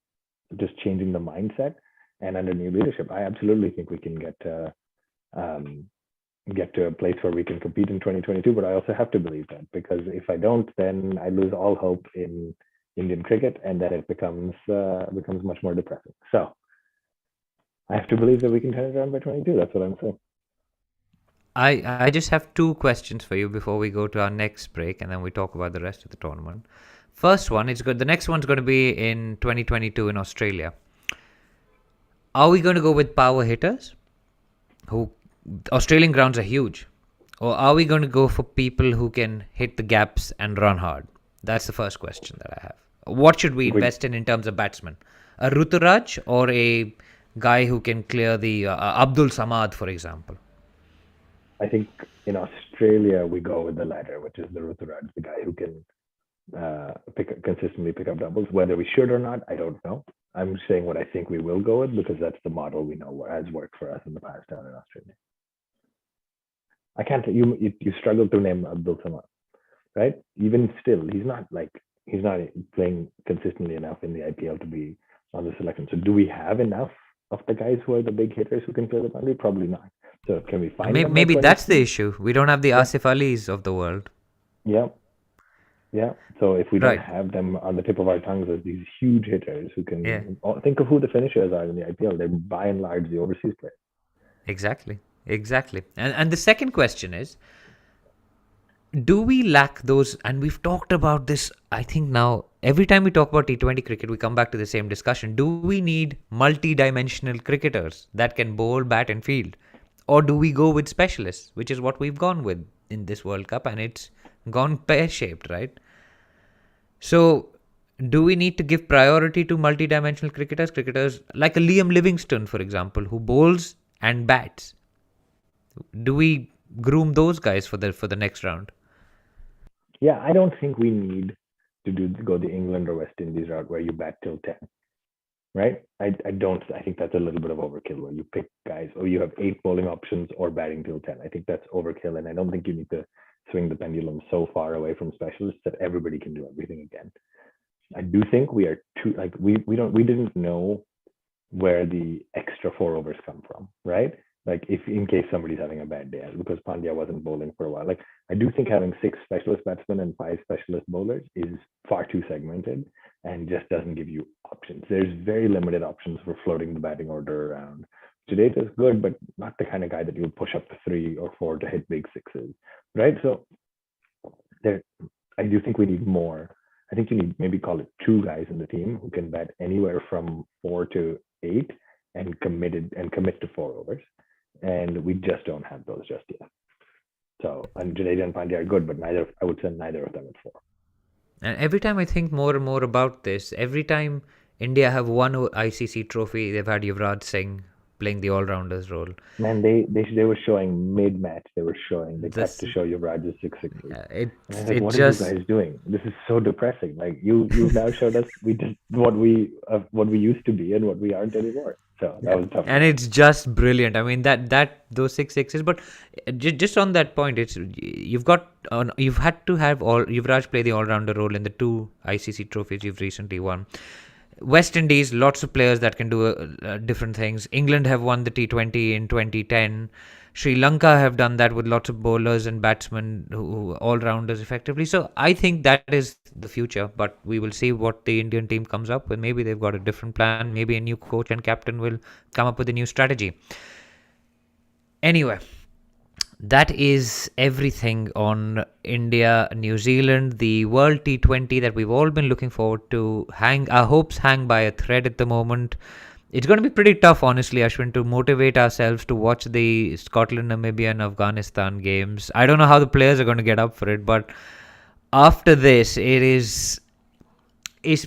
just changing the mindset and under new leadership, I absolutely think we can get to a place where we can compete in 2022. But I also have to believe that, because if I don't, then I lose all hope in Indian cricket, and then it becomes much more depressing. So I have to believe that we can turn it around by 22. That's what I'm saying. I just have two questions for you before we go to our next break, and then we talk about the rest of the tournament. First one is good. The next one's going to be in 2022 in Australia. Are we going to go with power hitters? Australian grounds are huge. Or are we going to go for people who can hit the gaps and run hard? That's the first question that I have. What should we invest in terms of batsmen? A Ruturaj or a guy who can clear the Abdul Samad, for example? I think in Australia we go with the latter, which is the Ruturaj, the guy who can consistently pick up doubles. Whether we should or not, I don't know. I'm saying what I think we will go with, because that's the model we know has worked for us in the past down in Australia. I can't. You struggle to name Abdul Samad, right? Even still, he's not playing consistently enough in the IPL to be on the selection. So do we have enough of the guys who are the big hitters who can clear the boundary? Probably not. So can we find maybe that's the issue. We don't have the Asif Alis of the world. Yeah. So if we don't have them on the tip of our tongues as these huge hitters who can think of who the finishers are in the IPL, they're by and large the overseas players. Exactly. And the second question is, do we lack those? And we've talked about this, I think now, every time we talk about T20 cricket, we come back to the same discussion. Do we need multi-dimensional cricketers that can bowl, bat and field? Or do we go with specialists, which is what we've gone with in this World Cup, and it's gone pear-shaped, right? So do we need to give priority to multi-dimensional cricketers like a Liam Livingstone, for example, who bowls and bats? Do we groom those guys for the next round? Yeah, I don't think we need to go the England or West Indies route where you bat till 10. right? I think that's a little bit of overkill where you pick guys, or you have 8 bowling options or batting till 10. I think that's overkill. And I don't think you need to swing the pendulum so far away from specialists that everybody can do everything again. I do think we are too, like, we didn't know where the extra 4 overs come from, right? Like, if in case somebody's having a bad day, because Pandya wasn't bowling for a while. Like, I do think having 6 specialist batsmen and 5 specialist bowlers is far too segmented and just doesn't give you options. There's very limited options for floating the batting order around. Today is good, but not the kind of guy that you'll push up to 3 or 4 to hit big sixes, right? So there, I do think we need more. I think you need, maybe call it 2 guys in the team who can bat anywhere from 4 to 8 and commit to 4 overs. And we just don't have those just yet. So, and Jadeja and Pandya are good, but I would send neither of them at 4. And every time I think more and more about this, every time India have won ICC trophy, they've had Yuvraj Singh playing the all-rounders role. Man, they were showing mid-match. They had to show Yuvraj's 6 sixes. What are you guys doing? This is so depressing. Like, you've now showed us what we used to be and what we aren't anymore. So that was tough. And it's just brilliant. I mean, those 6 sixes. But just on that point, you've had to have Yuvraj play the all-rounder role in the 2 ICC trophies you've recently won. West Indies, lots of players that can do different things. England have won the T20 in 2010. Sri Lanka have done that with lots of bowlers and batsmen who all-rounders effectively. So I think that is the future, but we will see what the Indian team comes up with. Maybe they've got a different plan. Maybe a new coach and captain will come up with a new strategy. Anyway, that is everything on India, New Zealand, the World T20 that we've all been looking forward to. Our hopes hang by a thread at the moment. It's going to be pretty tough, honestly, Ashwin, to motivate ourselves to watch the Scotland, Namibia and Afghanistan games. I don't know how the players are going to get up for it, but after this, it's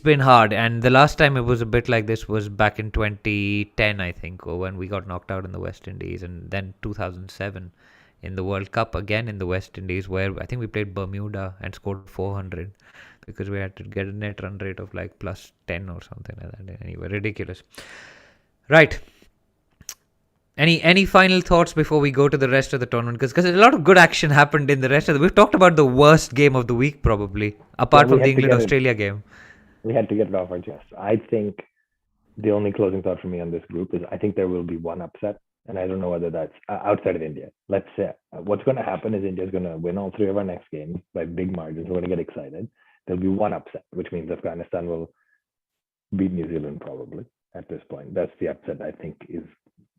been hard. And the last time it was a bit like this was back in 2010, I think, or when we got knocked out in the West Indies, and then 2007 in the World Cup again in the West Indies, where I think we played Bermuda and scored 400 because we had to get a net run rate of like plus 10 or something like that. Anyway, ridiculous. Right. Any final thoughts before we go to the rest of the tournament? Because a lot of good action happened in the rest of we've talked about the worst game of the week probably, apart from the England-Australia game. We had to get it off our chest. I think the only closing thought for me on this group is I think there will be one upset. And I don't know whether that's outside of India. Let's say what's going to happen is India's going to win all 3 of our next games by big margins. We're going to get excited. There'll be one upset, which means Afghanistan will beat New Zealand probably at this point. That's the upset I think is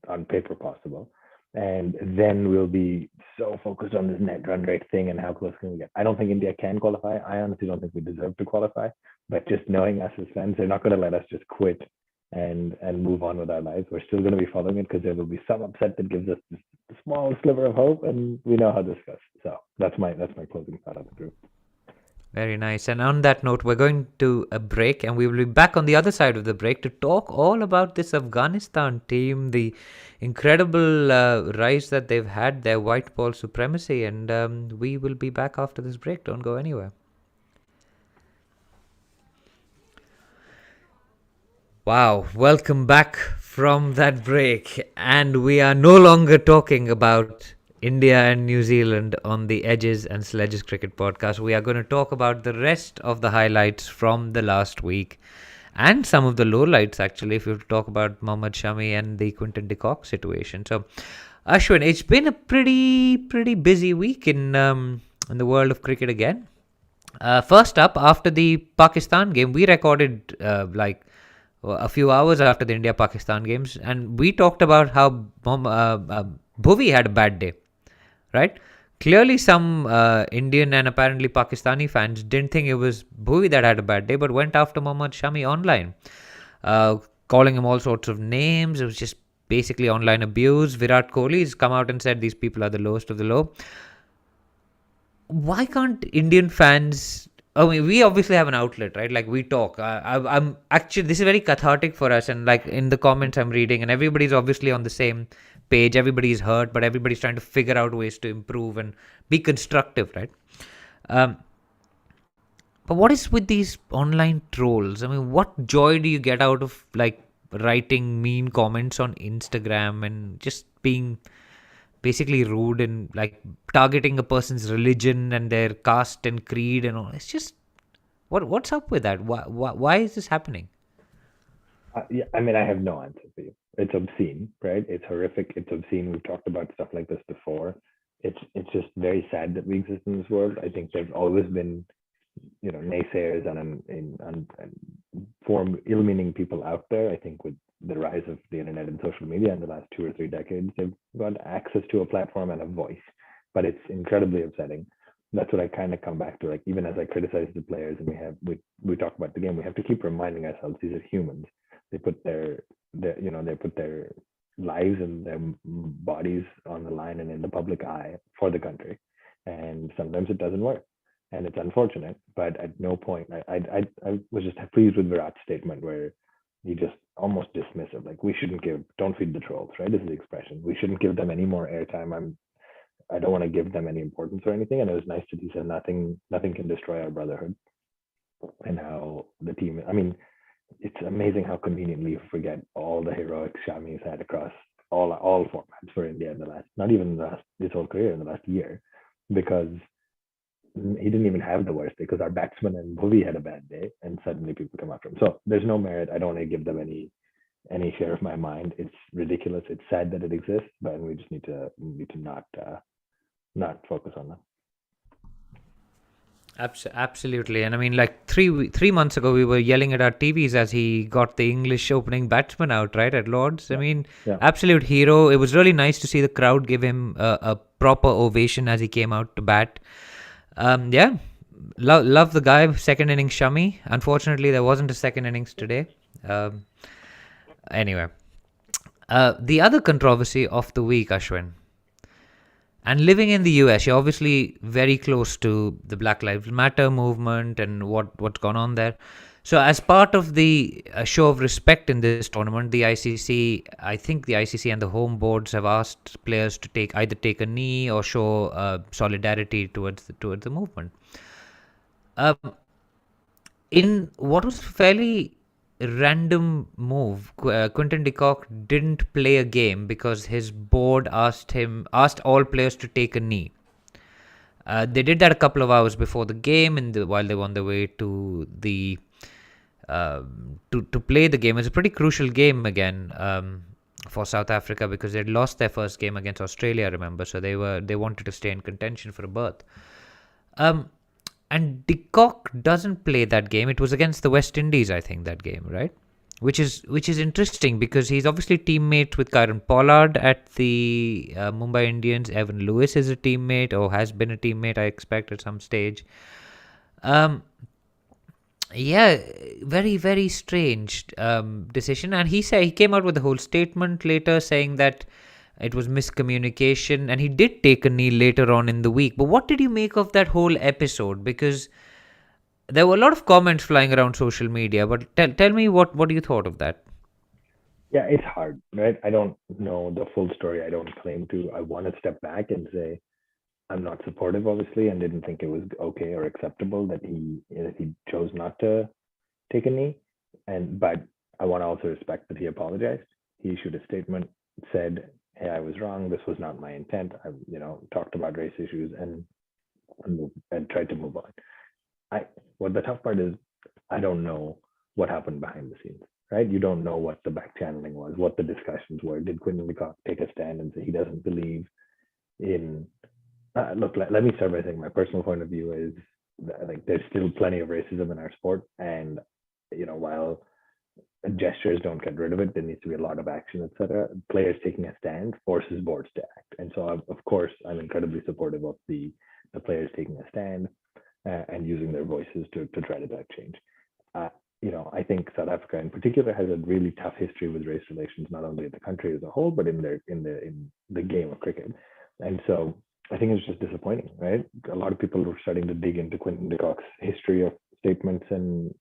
on paper possible. And then we'll be so focused on this net run rate thing and how close can we get. I don't think India can qualify. I honestly don't think we deserve to qualify. But just knowing us as fans, they're not going to let us just quit and move on with our lives. We're still going to be following it because there will be some upset that gives us this small sliver of hope, and we know how this goes. So that's my closing thought of the group. Very nice. And on that note, we're going to a break, and we will be back on the other side of the break to talk all about this Afghanistan team, the incredible rise that they've had, their white ball supremacy, and we will be back after this break. Don't go anywhere. Wow, welcome back from that break, and we are no longer talking about India and New Zealand on the Edges and Sledges Cricket Podcast. We are going to talk about the rest of the highlights from the last week and some of the lowlights, actually, if you talk about Mohammad Shami and the Quinton de Kock situation. So, Ashwin, it's been a pretty busy week in the world of cricket again. First up, after the Pakistan game, we recorded a few hours after the India-Pakistan games, and we talked about how Bhuvi had a bad day, right? Clearly some Indian and apparently Pakistani fans didn't think it was Bhuvi that had a bad day, but went after Mohammad Shami online, calling him all sorts of names. It was just basically online abuse. Virat Kohli's come out and said these people are the lowest of the low. Why can't Indian fans... I mean, we obviously have an outlet, right? Like, we talk. I'm actually, this is very cathartic for us. And like in the comments I'm reading, and everybody's obviously on the same page. Everybody's hurt, but everybody's trying to figure out ways to improve and be constructive, right? But what is with these online trolls? I mean, what joy do you get out of like writing mean comments on Instagram and just being basically rude and like targeting a person's religion and their caste and creed and all. It's just what's up with that? Why is this happening? Yeah, I mean, I have no answer for you. It's obscene, right? It's horrific. It's obscene. We've talked about stuff like this before. It's just very sad that we exist in this world. I think there's always been, naysayers and form ill-meaning people out there. I think with the rise of the internet and social media in the last 2 or 3 decades, they've got access to a platform and a voice. But it's incredibly upsetting. That's what I kind of come back to. Like, even as I criticize the players and we talk about the game, we have to keep reminding ourselves these are humans. They put they put their lives and their bodies on the line and in the public eye for the country, and sometimes it doesn't work, and it's unfortunate. But at no point, I was just pleased with Virat's statement where he just almost dismissive, like, we shouldn't don't feed the trolls, right? This is the expression. We shouldn't give them any more airtime. I don't want to give them any importance or anything. And it was nice that he said nothing can destroy our brotherhood, and how the team. I mean, it's amazing how conveniently you forget all the heroics Shami's had across all formats for India in the last, not even his whole career, in the last year, because he didn't even have the worst day, because our batsman and Bhuvi had a bad day, and suddenly people come after him. So there's no merit. I don't want to give them any share of my mind. It's ridiculous. It's sad that it exists, but we just need to not focus on that. Absolutely, and I mean, like three months ago, we were yelling at our TVs as he got the English opening batsman out, right, at Lords. I mean, absolute hero. It was really nice to see the crowd give him a proper ovation as he came out to bat. Yeah, love the guy. Second innings Shami. Unfortunately, there wasn't a second innings today. Anyway, the other controversy of the week, Ashwin. And living in the US, you're obviously very close to the Black Lives Matter movement and what's gone on there. So, as part of the show of respect in this tournament, I think the ICC and the home boards have asked players to either take a knee or show solidarity towards the movement. In what was fairly random move, Quinton de Kock didn't play a game because his board asked all players to take a knee. They did that a couple of hours before the game, while they were on their way to the to play the game. It's a pretty crucial game again for South Africa, because they'd lost their first game against Australia, I remember, so they wanted to stay in contention for a berth. And de Kock doesn't play that game. It was against the West Indies, I think, that game, right? Which is interesting, because he's obviously teammate with Kieron Pollard at the Mumbai Indians. Evan Lewis is a teammate, or has been a teammate, I expect, at some stage. Yeah, very, very strange decision. And he came out with a whole statement later saying that it was miscommunication, and he did take a knee later on in the week. But what did you make of that whole episode? Because there were a lot of comments flying around social media, but tell me what you thought of that. Yeah, it's hard, right? I don't know the full story. I don't claim to. I want to step back and say I'm not supportive, obviously, and didn't think it was okay or acceptable that he chose not to take a knee. But I want to also respect that he apologized. He issued a statement, said, "Hey, I was wrong. This was not my intent. I, talked about race issues and tried to move on." What the tough part is, I don't know what happened behind the scenes, right? You don't know what the back channeling was, what the discussions were. Did Quinton de Kock take a stand and say he doesn't believe in? Look, let me start by saying my personal point of view is that, like, there's still plenty of racism in our sport, and while gestures don't get rid of it, there needs to be a lot of action, etc. Players taking a stand forces boards to act, and so of course I'm incredibly supportive of the players taking a stand and using their voices to try to drive change. I think South Africa in particular has a really tough history with race relations, not only in the country as a whole, but in the game of cricket. And so I think it's just disappointing, right? A lot of people are starting to dig into Quinton de Kock's history of statements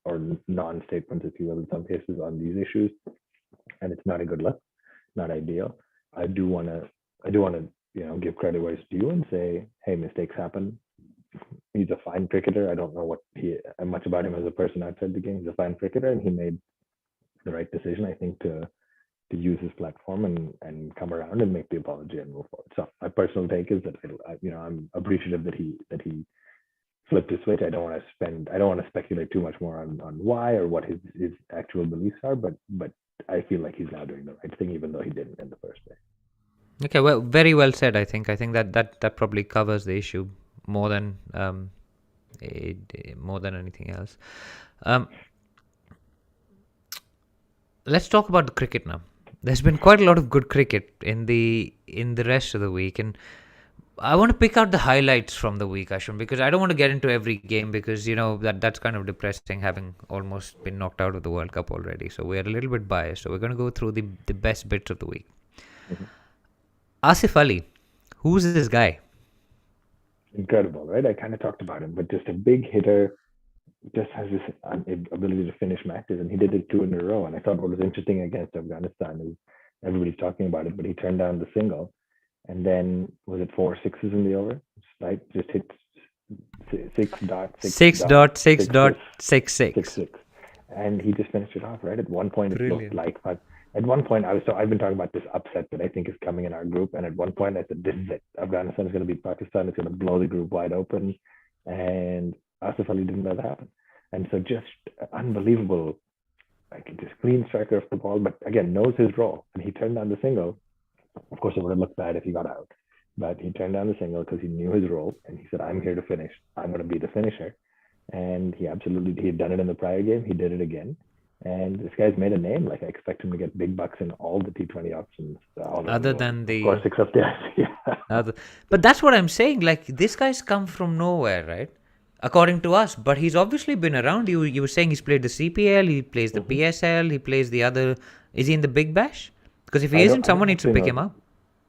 or non-statements, if you will, in some cases on these issues, and it's not a good look, not ideal. I do want to give credit where it's due and say, hey, mistakes happen. He's a fine cricketer. I don't know much about him as a person outside the game. He's a fine cricketer, and he made the right decision, I think, to use his platform and come around and make the apology and move forward. So my personal take is that I'm appreciative that he flipped his switch. I don't want to speculate too much more on why or what his actual beliefs are, but I feel like he's now doing the right thing, even though he didn't in the first place. Okay, well, very well said. I think that probably covers the issue more than more than anything else. Let's talk about the cricket now. There's been quite a lot of good cricket in the rest of the week, and I want to pick out the highlights from the week, Ashwin, because I don't want to get into every game because that's kind of depressing, having almost been knocked out of the World Cup already. So we're a little bit biased. So we're going to go through the best bits of the week. Mm-hmm. Asif Ali, who's this guy? Incredible, right? I kind of talked about him, but just a big hitter, just has this ability to finish matches, and he did it 2 in a row. And I thought what was interesting against Afghanistan is everybody's talking about it, but he turned down the single, and then was it 4 sixes in the over? Right, just hit 6.6.6.66, and he just finished it off. Right, at one point it looked Brilliant. like, at one point I've been talking about this upset that I think is coming in our group, and at one point I said, this is it. Afghanistan is going to beat Pakistan. It's going to blow the group wide open, and Asif Ali didn't let that happen. And so just unbelievable, like just clean striker of the ball, but again knows his role. And he turned down the single. Of course, it would have looked bad if he got out, but he turned down the single because he knew his role, and he said, "I'm here to finish. I'm going to be the finisher." And he had done it in the prior game. He did it again, and this guy's made a name. Like I expect him to get big bucks in all the T20 options, all Other of them, than of course, except the but that's what I'm saying. Like, this guy's come from nowhere, right? According to us, but he's obviously been around. You were saying he's played the CPL, he plays the PSL, he plays the other. Is he in the Big Bash? Because if he isn't, I don't someone needs to actually pick him know. up.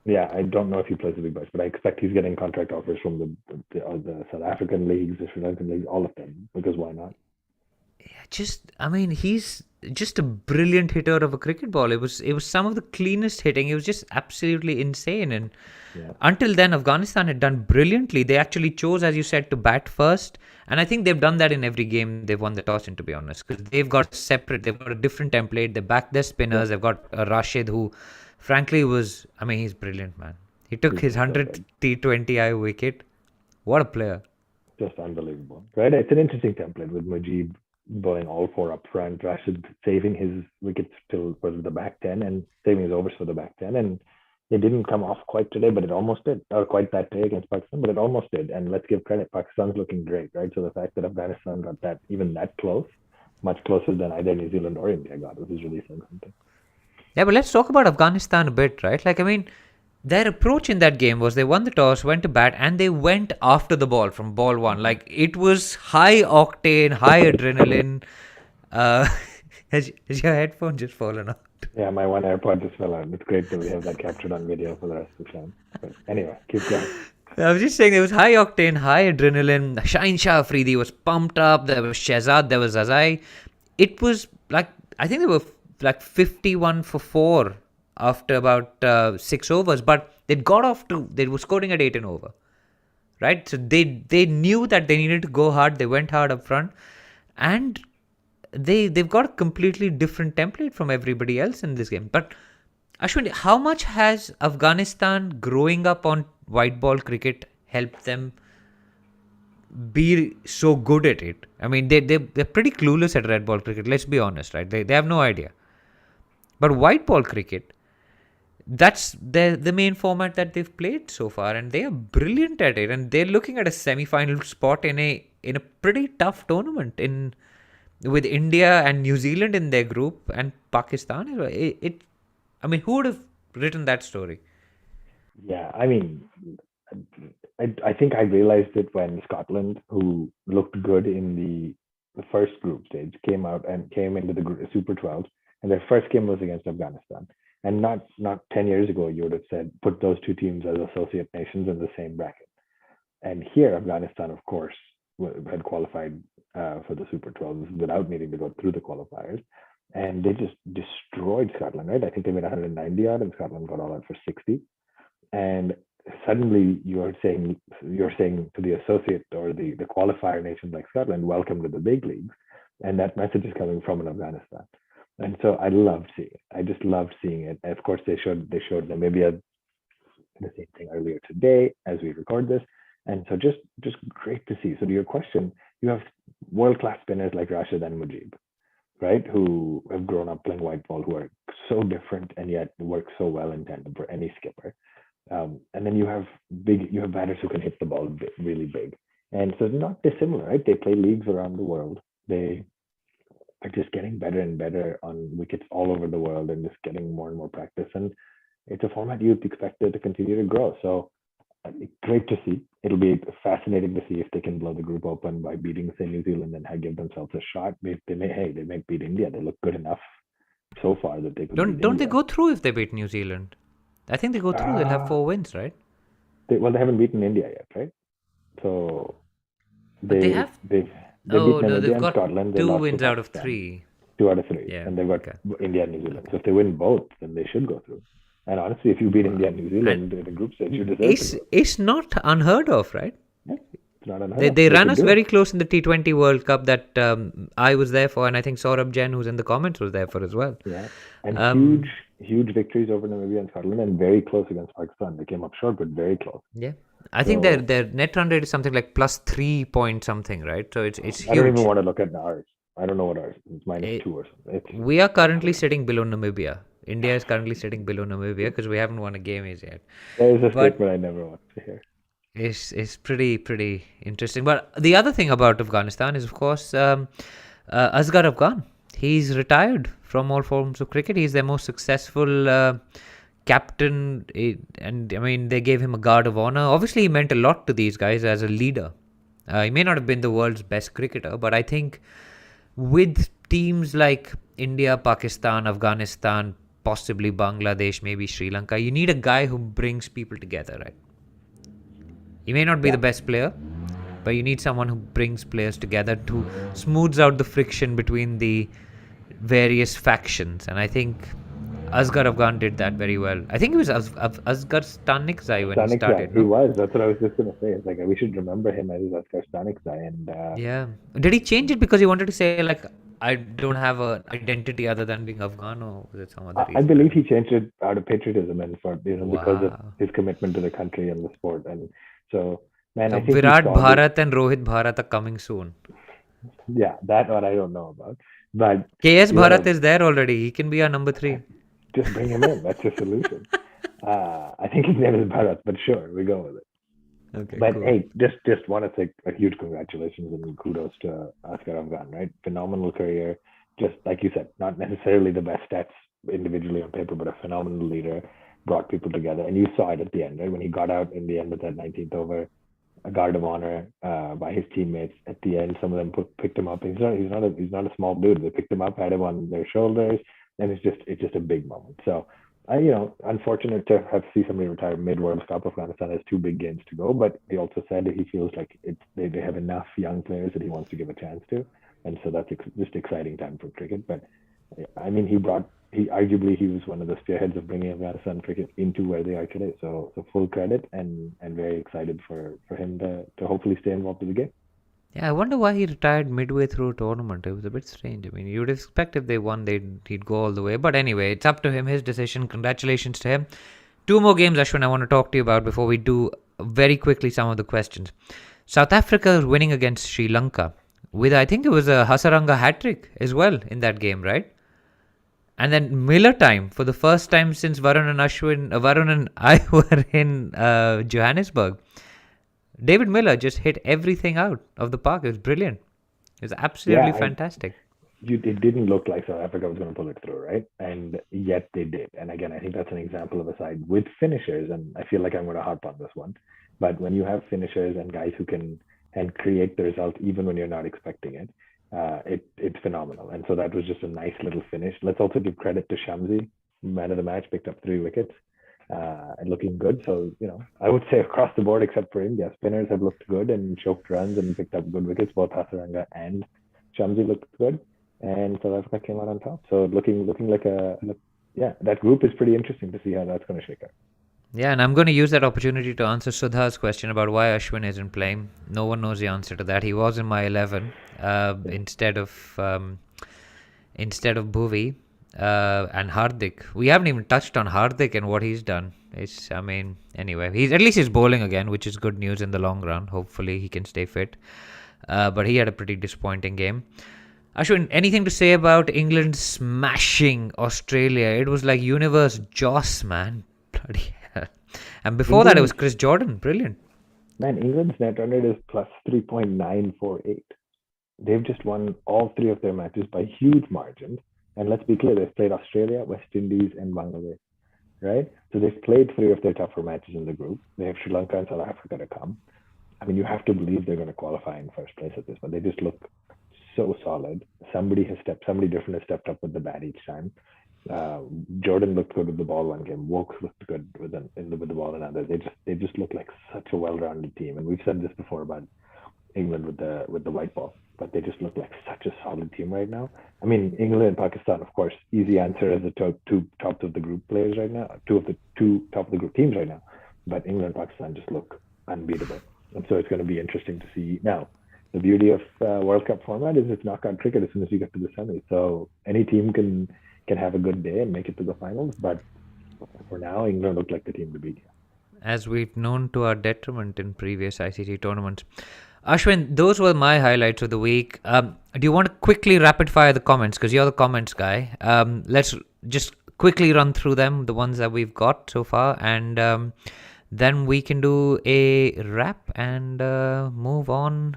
Yeah, I don't know if he plays the big bash, but I expect he's getting contract offers from the South African leagues, the Sri Lankan leagues, all of them. Because why not? He's just a brilliant hitter of a cricket ball. It was some of the cleanest hitting. It was just absolutely insane. And Yeah, until then, Afghanistan had done brilliantly. They actually chose, as you said, to bat first, and I think they've done that in every game they've won the toss in. To be honest, because they've got a different template. They back their yeah, spinners. They've got Rashid, who, frankly, he's brilliant, man. He took he's his just so 100th good, T20I wicket. What a player! just unbelievable, right? It's an interesting template with Mujib bowling all 4 up front, Rashid saving his wickets till was the back 10 and saving his overs for the back 10, and it didn't come off quite today, but it almost did, or quite that day against Pakistan, but it almost did. And let's give credit, Pakistan's looking great, right? So the fact that Afghanistan got that even that close, much closer than either New Zealand or India got, which is really saying something. Yeah, but let's talk about Afghanistan a bit, right? Their approach in that game was they won the toss, went to bat, and they went after the ball from ball one. Like, it was high octane, high adrenaline. Uh, has your headphone just fallen out? Yeah, my one AirPod just fell out. It's great that we have that captured on video for the rest of the time. But anyway, keep going. I was just saying there was high octane, high adrenaline. Shaheen Shah Afridi was pumped up. There was Shehzad, there was Azai. It was like, I think they were like 51 for 4 after about 6 overs, but they were scoring at 8 and over, right? So they knew that they needed to go hard. They went hard up front, and they've got a completely different template from everybody else in this game. But Ashwin, how much has Afghanistan growing up on white ball cricket helped them be so good at it? I mean, they're pretty clueless at red ball cricket. Let's be honest, right? They have no idea. But white ball cricket, that's the main format that they've played so far, and they are brilliant at it. And they're looking at a semi-final spot in a pretty tough tournament with India and New Zealand in their group and Pakistan as well. Who would have written that story? Yeah, I mean, I think I realized it when Scotland, who looked good in the first group stage, came out and came into the Super 12, and their first game was against Afghanistan. And not 10 years ago, you would have said put those two teams as associate nations in the same bracket. And here, Afghanistan, of course, had qualified for the Super 12s without needing to go through the qualifiers. And they just destroyed Scotland, right? I think they made 190 odd, and Scotland got all out for 60. And suddenly you're saying to the associate or the qualifier nations like Scotland, welcome to the big leagues. And that message is coming from Afghanistan. And so I loved seeing it. I just loved seeing it. And of course, they showed Namibia the same thing earlier today as we record this. And so just great to see. So to your question, you have world class spinners like Rashid and Mujib, right? Who have grown up playing white ball, who are so different and yet work so well in tandem for any skipper. And then you have batters who can hit the ball really big. And so they're not dissimilar, right? They play leagues around the world. They are just getting better and better on wickets all over the world and just getting more and more practice. And it's a format you'd expect it to continue to grow. So great to see. It'll be fascinating to see if they can blow the group open by beating, say, New Zealand and give themselves a shot. They may beat India. They look good enough so far that they could. Don't they go through if they beat New Zealand? I think they go through. They'll have 4 wins, right? They haven't beaten India yet, right? So they have. They Oh beat no, Namibia they've and got Scotland. 2 wins out of 3. 2 out of 3, Yeah, and they've got okay. India and New Zealand. So if they win both, then they should go through. And honestly, if you beat India and New Zealand in the group stage, you deserve to go. It's not unheard of, right? Yeah, it's not unheard of. They ran us very close in the T20 World Cup that I was there for, and I think Saurabh Jain, who's in the comments, was there for as well. Yeah, and huge victories over Namibia and Scotland, and very close against Pakistan. They came up short, but very close. Yeah, I think their net run rate is something like +3 point something, right? So it's huge. I don't even want to look at ours. I don't know what ours is. It's -2 or something. We are currently sitting below Namibia. India is currently sitting below Namibia because we haven't won a game yet. There is a statement I never want to hear. It's pretty interesting. But the other thing about Afghanistan is, of course, Asghar Afghan. He's retired from all forms of cricket. He's their most successful captain, and I mean, they gave him a guard of honor. Obviously, he meant a lot to these guys as a leader. He may not have been the world's best cricketer, but I think with teams like India, Pakistan, Afghanistan, possibly Bangladesh, maybe Sri Lanka, you need a guy who brings people together, right? He may not be the best player, but you need someone who brings players together, who smooths out the friction between the various factions. And I think Asghar Afghan did that very well. I think it was Asghar Stanikzai when he started. He was. That's what I was just going to say. It's like we should remember him as Asghar Stanikzai. And yeah, did he change it because he wanted to say like, I don't have an identity other than being Afghan, or was it some other reason? I believe he changed it out of patriotism and for because of his commitment to the country and the sport. And so, man, I think Virat Bharat and Rohit Bharat are coming soon. Yeah, that one I don't know about. But KS Bharat is there already. He can be our number 3. Just bring him in. That's the solution. I think his name is Bharat, but sure, we go with it. Okay, but cool. Hey, just want to say a huge congratulations and kudos to Asghar Afghan, right? Phenomenal career. Just like you said, not necessarily the best stats individually on paper, but a phenomenal leader, brought people together. And you saw it at the end, right? When he got out in the end of that 19th over, a guard of honor by his teammates. At the end, some of them picked him up. He's not a small dude. They picked him up, had him on their shoulders, and it's just a big moment. So unfortunate to have to see somebody retire mid World Cup. Afghanistan has 2 big games to go, but he also said that he feels like they have enough young players that he wants to give a chance to, and so that's just exciting time for cricket. But I mean, he arguably was one of the spearheads of bringing Afghanistan cricket into where they are today. So full credit and very excited for him to hopefully stay involved in the game. Yeah, I wonder why he retired midway through a tournament. It was a bit strange. I mean, you would expect if they won, he'd go all the way. But anyway, it's up to him, his decision. Congratulations to him. 2 more games, Ashwin, I want to talk to you about before we do very quickly some of the questions. South Africa is winning against Sri Lanka with, I think it was a Hasaranga hat-trick as well in that game, right? And then Miller time for the first time since Varun and I were in Johannesburg. David Miller just hit everything out of the park. It was brilliant. It was absolutely fantastic. It didn't look like South Africa was going to pull it through, right? And yet they did. And again, I think that's an example of a side with finishers. And I feel like I'm going to harp on this one. But when you have finishers and guys who can create the result even when you're not expecting it, it's phenomenal. And so that was just a nice little finish. Let's also give credit to Shamsi, man of the match, picked up 3 wickets. And looking good. So, I would say across the board, except for India, spinners have looked good and choked runs and picked up good wickets. Both Hasaranga and Shamsi looked good. And South Africa came out on top. So looking like that group is pretty interesting to see how that's going to shake out. Yeah, and I'm going to use that opportunity to answer Sudha's question about why Ashwin isn't playing. No one knows the answer to that. He was in my 11 instead of Bhuvi. And Hardik. We haven't even touched on Hardik and what he's done. Anyway, at least he's bowling again, which is good news in the long run. Hopefully he can stay fit. But he had a pretty disappointing game. Ashwin, anything to say about England smashing Australia? It was like universe Joss, man. Bloody hell. And before that, it was Chris Jordan. Brilliant. Man, England's net run rate is plus 3.948. They've just won all three of their matches by huge margins. And let's be clear, they've played Australia, West Indies, and Bangladesh, right? So they've played three of their tougher matches in the group. They have Sri Lanka and South Africa to come. I mean, you have to believe they're going to qualify in first place at this, but they just look so solid. Somebody different has stepped up with the bat each time. Jordan looked good with the ball one game. Wokes looked good with the ball another. They just look like such a well-rounded team. And we've said this before about England with the white ball, but they just look like such a solid team right now. I mean, England and Pakistan, of course, easy answer as the two top of the group players right now, two of the two top of the group teams right now. But England and Pakistan just look unbeatable, and so it's going to be interesting to see. Now, the beauty of World Cup format is it's knockout cricket as soon as you get to the semi. So any team can have a good day and make it to the finals. But for now, England look like the team to beat. As we've known to our detriment in previous ICC tournaments. Ashwin, those were my highlights of the week. Do you want to quickly rapid fire the comments? Because you're the comments guy. Let's just quickly run through them, the ones that we've got so far. And then we can do a wrap and move on.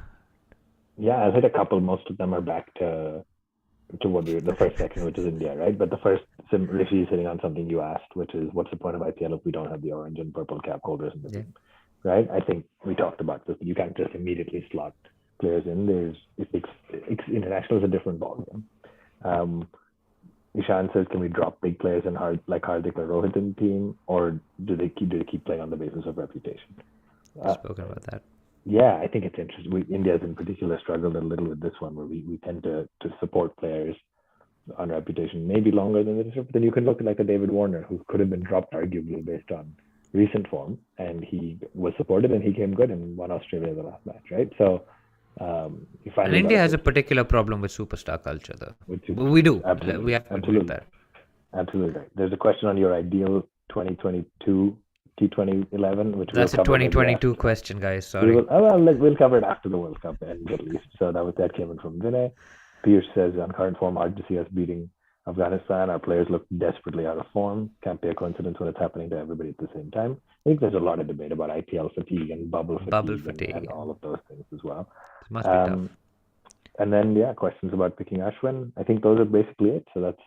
Yeah, I'll hit a couple. Most of them are back to what the first section, which is India, right? But the first, Rishi is hitting on something you asked, which is what's the point of IPL if we don't have the orange and purple cap holders in the team, right? I think we talked about this. You can't just immediately slot players in. International is a different ballgame. Ishan says, can we drop big players in like Hardik or Rohit in the team, or do they keep playing on the basis of reputation? Spoken about that. Yeah, I think it's interesting. India's in particular struggled a little with this one, where we tend to support players on reputation maybe longer than they deserve. But then you can look at like a David Warner, who could have been dropped arguably based on recent form, and he was supported and he came good and won Australia the last match, right? So India has a particular problem with superstar culture, though. We do. Absolutely. We have to admit that. Absolutely right. There's a question on your ideal 2022 T20 11, which that's a 2022 question, guys. Sorry. We'll cover it after the World Cup and at least. So that came in from Vinay. Pierce says, on current form, hard to see us beating Afghanistan. Our players look desperately out of form. Can't be a coincidence when it's happening to everybody at the same time. I think there's a lot of debate about IPL fatigue and bubble fatigue. And all of those things as well. It must be tough. And then, questions about picking Ashwin. I think those are basically it. So that's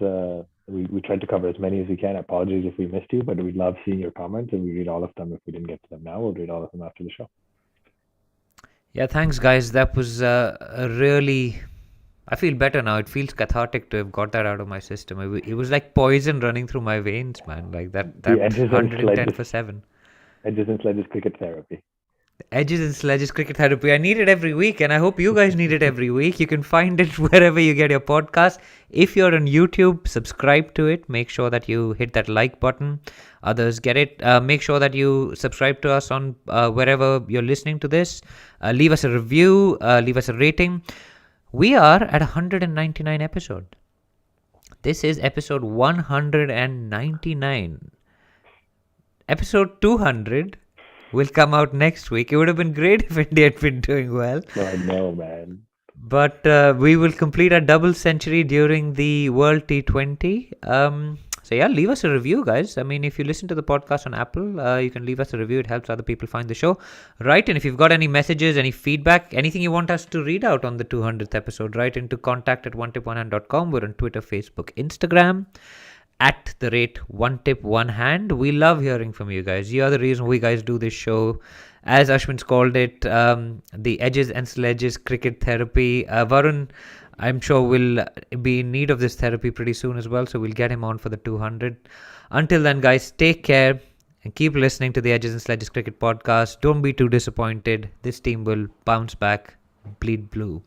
we tried to cover as many as we can. Apologies if we missed you, but we love seeing your comments, and we read all of them. If we didn't get to them now, we'll read all of them after the show. Yeah, thanks, guys. That was a really... I feel better now. It feels cathartic to have got that out of my system. It was like poison running through my veins, man. Like that 110 for 7. Edges and Sledges Cricket Therapy. Edges and Sledges Cricket Therapy. I need it every week, and I hope you guys need it every week. You can find it wherever you get your podcast. If you're on YouTube, subscribe to it. Make sure that you hit that like button. Others get it. Make sure that you subscribe to us on wherever you're listening to this. Leave us a review. Leave us a rating. We are at 199 episode. This is episode 199. Episode 200 will come out next week. It would have been great if India had been doing well. I know, man. But we will complete a double century during the World T20. So yeah, leave us a review, guys. I mean, if you listen to the podcast on Apple, you can leave us a review. It helps other people find the show. Right, and if you've got any messages, any feedback, anything you want us to read out on the 200th episode, write into contact@onetiponehand.com. We're on Twitter, Facebook, Instagram. @1tip1hand. We love hearing from you guys. You are the reason we guys do this show. As Ashwin's called it, the Edges and Sledges Cricket Therapy. Varun, I'm sure will be in need of this therapy pretty soon as well, so we'll get him on for the 200. Until then, guys, take care and keep listening to the Edges and Sledges Cricket Podcast. Don't be too disappointed. This team will bounce back, bleed blue.